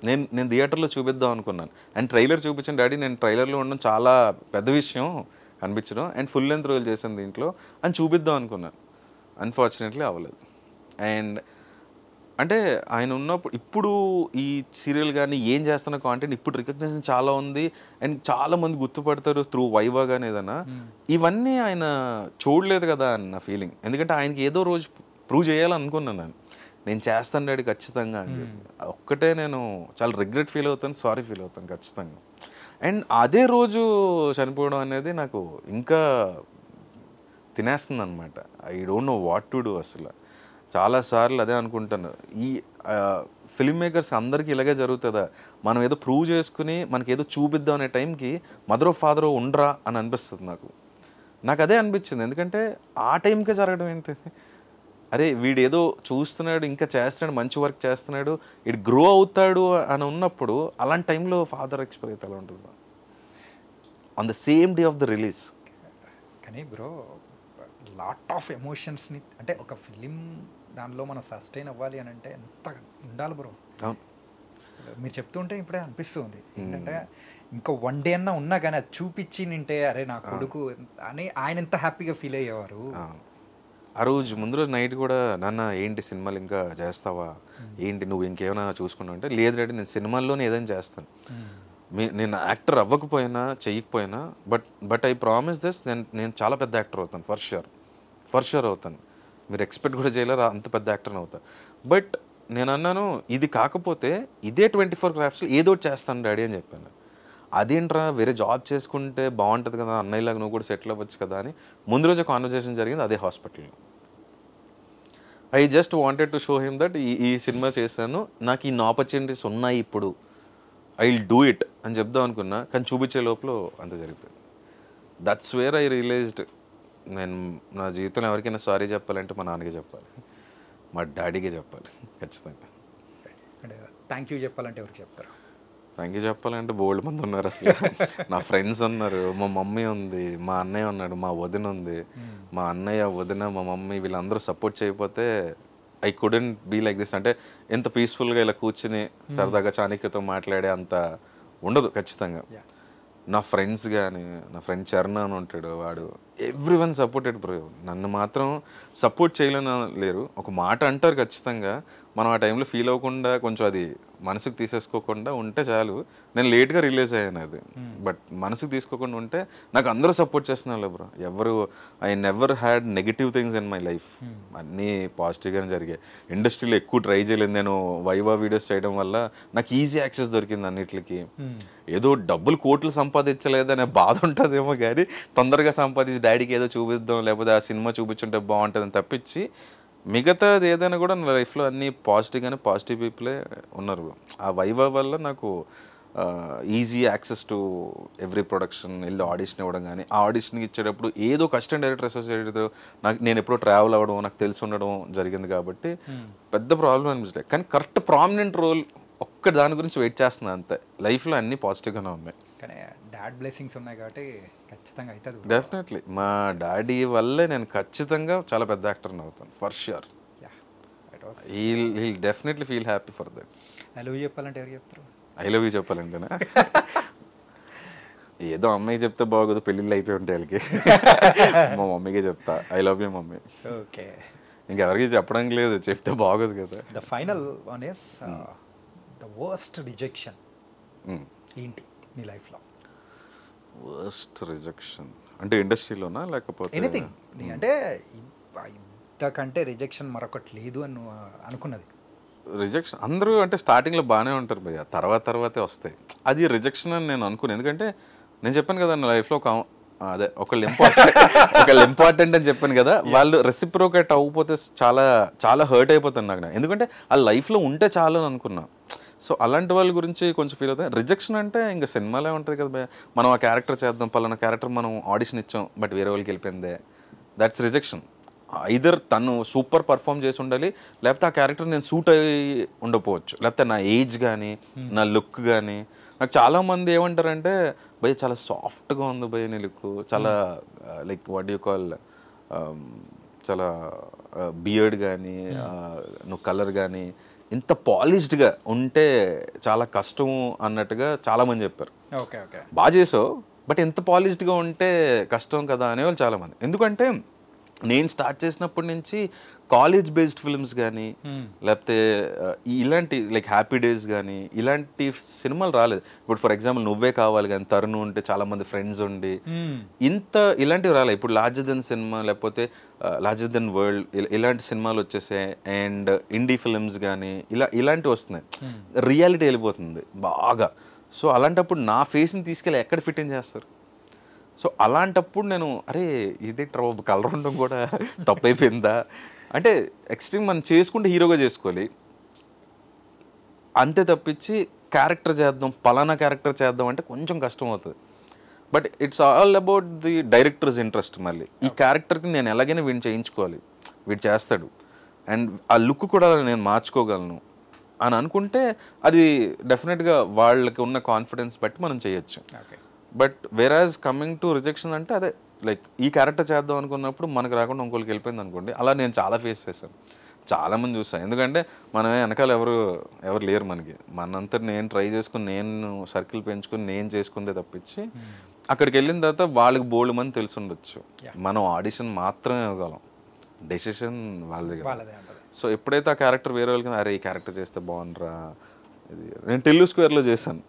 నేను థియేటర్లో చూపిద్దాం అనుకున్నాను. అండ్ ట్రైలర్ చూపించిన డాడీ నేను ట్రైలర్లో ఉండడం చాలా పెద్ద విషయం అనిపించడం, అండ్ ఫుల్ లెంత్ రోల్ చేశాను దీంట్లో అని చూపిద్దాం అనుకున్నాను. అన్ఫార్చునేట్లీ అవ్వలేదు. అండ్ అంటే ఆయన ఉన్నప్పుడు ఇప్పుడు ఈ సీరియల్ కానీ ఏం చేస్తున్న కాంటెంట్ ఇప్పుడు రికగ్నిషన్ చాలా ఉంది, అండ్ చాలా మంది గుర్తుపడతారు త్రూ వైవా కానీ ఏదైనా. ఇవన్నీ ఆయన చూడలేదు కదా అని నా ఫీలింగ్. ఎందుకంటే ఆయనకి ఏదో రోజు ప్రూవ్ చేయాలనుకున్నాను నేను చేస్తాను డాడీ ఖచ్చితంగా అని చెప్పి. ఒక్కటే నేను చాలా రిగ్రెట్ ఫీల్ అవుతాను, సారీ ఫీల్ అవుతాను ఖచ్చితంగా. అండ్ అదే రోజు చనిపోవడం అనేది నాకు ఇంకా తినేస్తుంది అనమాట. I don't know what to do అసలు. చాలాసార్లు అదే అనుకుంటాను, ఈ ఫిల్మ్ మేకర్స్ అందరికీ ఇలాగే జరుగుతుందా, మనం ఏదో ప్రూవ్ చేసుకుని మనకి ఏదో చూపిద్దాం అనే టైంకి మదరో ఫాదరో ఉండరా అని అనిపిస్తుంది నాకు అదే అనిపించింది. ఎందుకంటే ఆ టైంకే జరగడం ఏంటి, అరే వీడు ఏదో చూస్తున్నాడు, ఇంకా చేస్తున్నాడు, మంచి వర్క్ చేస్తున్నాడు, ఇటు గ్రో అవుతాడు అని ఉన్నప్పుడు అలాంటి టైంలో ఫాదర్ ఎక్స్పైర్ అయితే ఎలా ఉంటుంది on the same day of the release. కానీ బ్రో లాట్ ఆఫ్ ఎమోషన్స్ని, అంటే ఒక ఫిలిం దానిలో మనం సస్టైన్ అవ్వాలి అని అంటే ఎంత ఉండాలి బ్రో. మీరు చెప్తుంటే ఇప్పుడే అనిపిస్తుంది ఏంటంటే ఇంకా వన్ డే అన్నా ఉన్నా కానీ అది చూపించి నింటే అరే నా కొడుకు అని ఆయన ఎంత హ్యాపీగా ఫీల్ అయ్యేవారు. ఆ రోజు ముందు రోజు నైట్ కూడా నాన్న ఏంటి సినిమాలు ఇంకా చేస్తావా, ఏంటి నువ్వు ఇంకేమైనా చూసుకున్నావు అంటే, లేదు డాడీ నేను సినిమాల్లోనే ఏదైనా చేస్తాను, నేను యాక్టర్ అవ్వకపోయినా చెయ్యకపోయినా బట్ ఐ ప్రామిస్ దిస్, నేను చాలా పెద్ద యాక్టర్ అవుతాను, ఫర్ షూర్ అవుతాను, మీరు ఎక్స్పెక్ట్ కూడా చేయలేరు అంత పెద్ద యాక్టర్ని అవుతా. బట్ నేను అన్నాను ఇది కాకపోతే ఇదే 24 క్రాఫ్ట్స్లో ఏదో చేస్తాను డాడీ అని చెప్పాను. అదేంట్రా వేరే జాబ్ చేసుకుంటే బాగుంటుంది కదా, అన్నయ్యలాగా నువ్వు కూడా సెటిల్ అవ్వచ్చు కదా అని ముందు రోజు కాన్వర్జేషన్ జరిగింది అదే హాస్పిటల్లో. I just wanted to show him that ఈ సినిమా చేశాను, నాకు ఇన్ని ఆపర్చునిటీస్ ఉన్నాయి, ఇప్పుడు ఐ విల్ డూ ఇట్ అని చెప్దాం అనుకున్నా, కానీ చూపించే లోపల అంత జరిగిపోయింది. దట్స్ వేర్ ఐ రియలైజ్డ్ నేను నా జీవితంలో ఎవరికైనా సారీ చెప్పాలంటే మా నాన్నకి చెప్పాలి, మా డాడీకి చెప్పాలి ఖచ్చితంగా. అంటే థ్యాంక్ యూ చెప్పాలంటే ఎవరికి చెప్తారు? థ్యాంక్ యూ చెప్పాలంటే బోల్డ్ మంది ఉన్నారు అసలు. నా ఫ్రెండ్స్ ఉన్నారు, మా మమ్మీ ఉంది, మా అన్నయ్య ఉన్నాడు, మా వదిన ఉంది. మా అన్నయ్య వదిన మా మమ్మీ వీళ్ళందరూ సపోర్ట్ చేయకపోతే I couldn't be like this. అంటే ఎంత పీస్ఫుల్గా ఇలా కూర్చుని సరదాగా చాణక్యతో మాట్లాడే అంత ఉండదు ఖచ్చితంగా. నా ఫ్రెండ్స్ కానీ, నా ఫ్రెండ్ చరణ్ అని ఉంటాడు, వాడు ఎవ్రీ వన్ సపోర్టెడ్ బ్రో. నన్ను మాత్రం సపోర్ట్ చేయలేని లేరు. ఒక మాట అంటారు ఖచ్చితంగా, మనం ఆ టైంలో ఫీల్ అవ్వకుండా కొంచెం అది మనసుకు తీసేసుకోకుండా ఉంటే చాలు. నేను లేట్గా రిలీజ్ అయ్యాను అది, బట్ మనసుకు తీసుకోకుండా ఉంటే నాకు అందరూ సపోర్ట్ చేస్తున్నారు బ్రో. ఎవరు I never had negative things in my life, అన్నీ పాజిటివ్గానే జరిగాయి. ఇండస్ట్రీలో ఎక్కువ ట్రై చేయలేదు నేను, వైవా వీడియోస్ చేయడం వల్ల నాకు ఈజీ యాక్సెస్ దొరికింది అన్నిటికి. ఏదో డబ్బులు కోట్లు సంపాదించలేదనే బాధ ఉంటుందేమో కానీ తొందరగా సంపాదించి డాడీకి ఏదో చూపిద్దాం, లేకపోతే ఆ సినిమా చూపించుంటే బాగుంటుందని తప్పించి మిగతాది ఏదైనా కూడా నా లైఫ్లో అన్నీ పాజిటివ్గానే, పాజిటివ్ పీపులే ఉన్నారు. ఆ వైవా వల్ల నాకు easy access to every production వెళ్ళి ఆడిషన్ ఇవ్వడం కానీ, ఆ ఆడిషన్కి ఇచ్చేటప్పుడు ఏదో కస్టమ్ డైరెక్టర్ అసోసియేట్ నాకు నేను ఎప్పుడో ట్రావెల్ అవ్వడం, నాకు తెలిసి ఉండడం జరిగింది కాబట్టి పెద్ద ప్రాబ్లం అనిపించలేదు. కానీ కరెక్ట్ ప్రామినెంట్ రోల్ ఒక్క దాని గురించి వెయిట్ చేస్తున్నాను అంతే. లైఫ్లో అన్నీ పాజిటివ్గానే ఉన్నాయి. కానీ డాడ్ బ్లెస్సింగ్స్ ఉన్నాయి కాబట్టి ఖచ్చితంగా అవుతుంది. డెఫినెట్లీ మా డాడీ వల్లే నేను ఖచ్చితంగా చాలా పెద్ద యాక్టర్ని అవుతాను, for sure. He'll definitely feel happy for that. I love you చెప్పాలంటే ఎవరు చెప్తారు? ఐ లవ్ యూ చెప్పాలంటేనా? ఏదో అమ్మాయి చెప్తే బాగోదు, పెళ్ళిళ్ళు అయిపోయి ఉంటాయి వాళ్ళకి. మా మమ్మీకే చెప్తా I love you mummy. Okay, ఇంకెవరికి చెప్పడానికి లేదు, చెప్తే బాగోదు కదా. The final one is the worst rejection ఏంటి నీ లైఫ్లో? వర్స్ట్ రిజెక్షన్ అంటే ఇండస్ట్రీలోనా లేకపోతే ఎనీథింగ్? అంటే ఇంతకంటే రిజెక్షన్ మరొకటి లేదు అని నువ్వు అనుకున్నది? రిజెక్షన్ అందరూ అంటే స్టార్టింగ్లో బాగానే ఉంటారు భయ్య, తర్వాతే వస్తాయి. అది రిజెక్షన్ అని నేను అనుకున్నాను. ఎందుకంటే నేను చెప్పాను కదా నా లైఫ్లో అదే ఒకళ్ళు ఇంపార్టెంట్ అని చెప్పాను కదా, వాళ్ళు రెసిప్రోకేట్ అవ్వకపోతే చాలా చాలా హర్ట్ అయిపోతాను నాకు. ఎందుకంటే ఆ లైఫ్లో ఉంటే చాలు అని అనుకున్నా. సో అలాంటి వాళ్ళ గురించి కొంచెం ఫీల్ అవుతాయి. రిజెక్షన్ అంటే ఇంకా సినిమాలే ఉంటుంది కదా, మనం ఆ క్యారెక్టర్ చేద్దాం, పలానా క్యారెక్టర్ మనం ఆడిషన్ ఇచ్చాం బట్ వేరే వాళ్ళకి వెళ్ళిపోయిందే, దట్స్ రిజెక్షన్. ఐదర్ తను సూపర్ పర్ఫామ్ చేసి ఉండాలి, లేకపోతే ఆ క్యారెక్టర్ నేను సూట్ అయ్యి ఉండకపోవచ్చు, లేకపోతే నా ఏజ్ కానీ నా లుక్ కానీ. నాకు చాలామంది ఏమంటారంటే భయ్ చాలా సాఫ్ట్గా ఉంది భయ్ నీ లుక్, చాలా లైక్ వాట్ యూ కాల్ చాలా బియర్డ్ కానీ నువ్వు కలర్ కానీ ఇంత పాలిష్డ్గా ఉంటే చాలా కష్టం అన్నట్టుగా చాలామంది చెప్పారు. ఓకే ఓకే బాగా చేసావు, బట్ ఎంత పాలిష్డ్గా ఉంటే కష్టం కదా అనేవాళ్ళు చాలామంది. ఎందుకంటే నేను స్టార్ట్ చేసినప్పటి నుంచి కాలేజ్ బేస్డ్ ఫిల్మ్స్ కానీ లేకపోతే ఇలాంటి లైక్ హ్యాపీ డేస్ కానీ ఇలాంటి సినిమాలు రాలేదు. ఇప్పుడు ఫర్ ఎగ్జాంపుల్ నువ్వే కావాలి కానీ తరుణ్ ఉంటే చాలామంది ఫ్రెండ్స్ ఉండి ఇలాంటివి రాలేదు. ఇప్పుడు లార్జర్ దెన్ సినిమా లేకపోతే లార్జర్ దెన్ వరల్డ్ ఇలాంటి సినిమాలు వచ్చేసాయి. అండ్ ఇండీ ఫిల్మ్స్ కానీ ఇలాంటివి వస్తున్నాయి. రియాలిటీ వెళ్ళిపోతుంది బాగా. సో అలాంటప్పుడు నా ఫేస్ని తీసుకెళ్ళి ఎక్కడ ఫిట్ ఇన్ చేస్తారు? సో అలాంటప్పుడు నేను అరే ఇది కలర్ ఉండడం కూడా తప్పైపోయిందా అంటే ఎక్స్ట్రీమ్ మనం చేసుకుంటే హీరోగా చేసుకోవాలి అంతే తప్పించి క్యారెక్టర్ చేద్దాం పలానా క్యారెక్టర్ చేద్దాం అంటే కొంచెం కష్టం అవుతుంది. But it's all about the directors interest. మళ్ళీ ఈ క్యారెక్టర్కి నేను ఎలాగైనా వీడిని చేయించుకోవాలి, వీడు చేస్తాడు అండ్ ఆ లుక్ కూడా నేను మార్చుకోగలను అని అనుకుంటే అది డెఫినెట్గా వాళ్ళకి ఉన్న కాన్ఫిడెన్స్ బట్టి మనం చేయొచ్చు. But whereas coming to rejection అంటే అదే లైక్ ఈ క్యారెక్టర్ చేద్దాం అనుకున్నప్పుడు మనకు రాకుండా ఇంకోళ్ళకి వెళ్ళిపోయింది అనుకోండి. అలా నేను చాలా ఫేస్ చేశాను, చాలామంది చూసాను. ఎందుకంటే మనమే వెనకాల ఎవరు లేరు మనకి. మనంతా నేను ట్రై చేసుకుని నేను సర్కిల్ పెంచుకుని నేను చేసుకుందే తప్పించి అక్కడికి వెళ్ళిన తర్వాత వాళ్ళకి బోల్డ్ మంది తెలిసి ఉండొచ్చు. మనం ఆడిషన్ మాత్రమే ఇవ్వగలం, డెసిషన్ వాళ్ళది కదా. సో ఎప్పుడైతే ఆ క్యారెక్టర్ వేరే వాళ్ళకి అరే ఈ క్యారెక్టర్ చేస్తే బాగుండరా ఇది నేను టెల్లు స్క్వేర్లో చేశాను.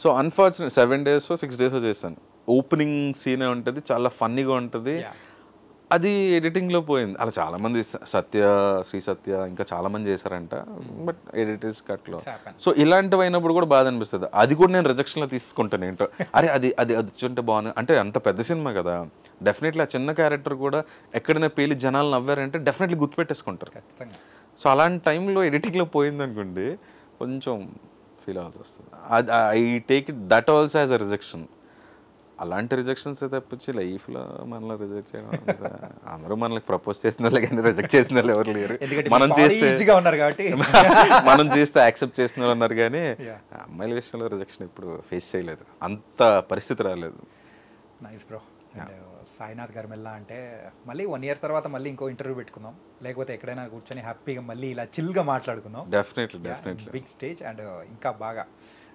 సో అన్ఫార్చునేట్ 7 days 6 days చేశాను. ఓపెనింగ్ సీనే ఉంటుంది, చాలా ఫన్నీగా ఉంటుంది. అది ఎడిటింగ్లో పోయింది. అలా చాలామంది శ్రీ సత్య ఇంకా చాలామంది చేశారంట, బట్ ఎడిటర్స్ కట్లో. సో ఇలాంటివి అయినప్పుడు కూడా బాధ అనిపిస్తుంది. అది కూడా నేను రిజెక్షన్లో తీసుకుంటాను ఏంటో, అరే అది అది అది వచ్చుంటే బాగుంది అంటే అంత పెద్ద సినిమా కదా. డెఫినెట్లీ ఆ చిన్న క్యారెక్టర్ కూడా ఎక్కడైనా పేలి జనాలు నవ్వారంటే డెఫినెట్లీ గుర్తుపెట్టేసుకుంటారు. సో అలాంటి టైంలో ఎడిటింగ్లో పోయింది అనుకోండి కొంచెం ఫీల్ అవ్వాల్సి వస్తుంది. I take it that also as a rejection. అలాంటి రిజెక్షన్స్ తప్పించి లైఫ్లో మనల్ని రిజెక్ట్ చేయడం అందరూ మనల్ని ప్రపోజ్ చేసిన వాళ్ళు కానీ రిజెక్ట్ చేసిన వాళ్ళు ఎవరు లేరు. మనం చేస్తే యాక్సెప్ట్ చేసిన వాళ్ళు ఉన్నారు కానీ అమ్మాయిల విషయంలో రిజెక్షన్ ఇప్పుడు ఫేస్ చేయలేదు, అంత పరిస్థితి రాలేదు. Nice bro. సాయినాథ్ గారు మెల్లా అంటే మళ్ళీ 1 year తర్వాత మళ్ళీ ఇంకో ఇంటర్వ్యూ పెట్టుకుందాం, లేకపోతే ఎక్కడైనా కూర్చొని హ్యాపీగా మళ్ళీ ఇలా చిల్గా మాట్లాడుకుందాం. డెఫినెట్లీ బిగ్ స్టేజ్ అండ్ ఇంకా బాగా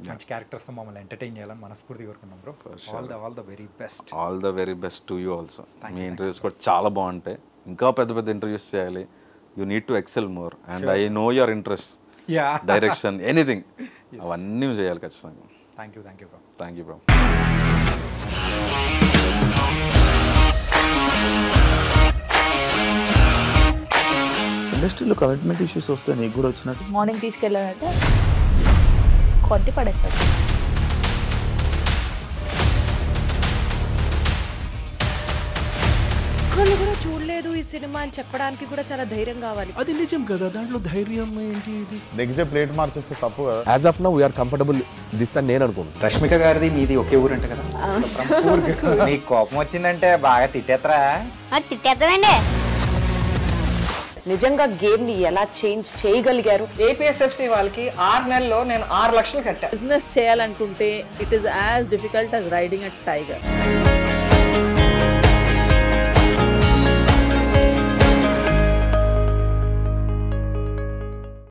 మంచి క్యారెక్టర్స్ మమ్మల్ని ఎంటర్టైన్ చేయాలని మనస్ఫూర్తిగా కోరుకున్నాం bro. All the very best. All the very best to you also. మీ ఇంటర్వ్యూస్ కూడా చాలా బాగుంటాయి, ఇంకా పెద్ద పెద్ద ఇంటర్వ్యూస్ చేయాలి. You need to excel more and I know your interest, direction, anything అవన్నీ చేయాలి ఖచ్చితంగా. Thank you bro. Thank you bro. ఇండస్ట్రీలో కమిట్మెంట్ ఇష్యూస్ వస్తే నీకు కూడా వచ్చినట్టు మార్నింగ్ తీసుకెళ్ళాడంటే కొట్టి పడేస్తాడు. ఒక్కళ్ళు కూడా చూడలేదు ఈ సినిమా అని చెప్పడానికి కూడా చాలా ధైర్యం కావాలి. అది నిజం కదా, దాంట్లో ధైర్యం ఏంటి? ఇది నెక్స్ట్ డే ప్లేట్ మార్చేస్తే తప్పు కదా. As of now we're comfortable this అని నేను అనుకుంటున్నాను. రష్మిక గారిది మీది ఒకే ఊరు అంటే కదా. నీకు కోపం వచ్చిందంటే బాగా తిట్టేత్తరా? తిట్టేద్దామండి. నిజంగా గేమ్ ని ఎలా చేంజ్ చేయగలిగారు? ఏపీఎస్ఎఫ్సి వాళ్ళకి 6 నెలల్లో నేను 6 లక్షలు కట్టా. బిజినెస్ చేయాలనుకుంటే it is as difficult as riding a tiger.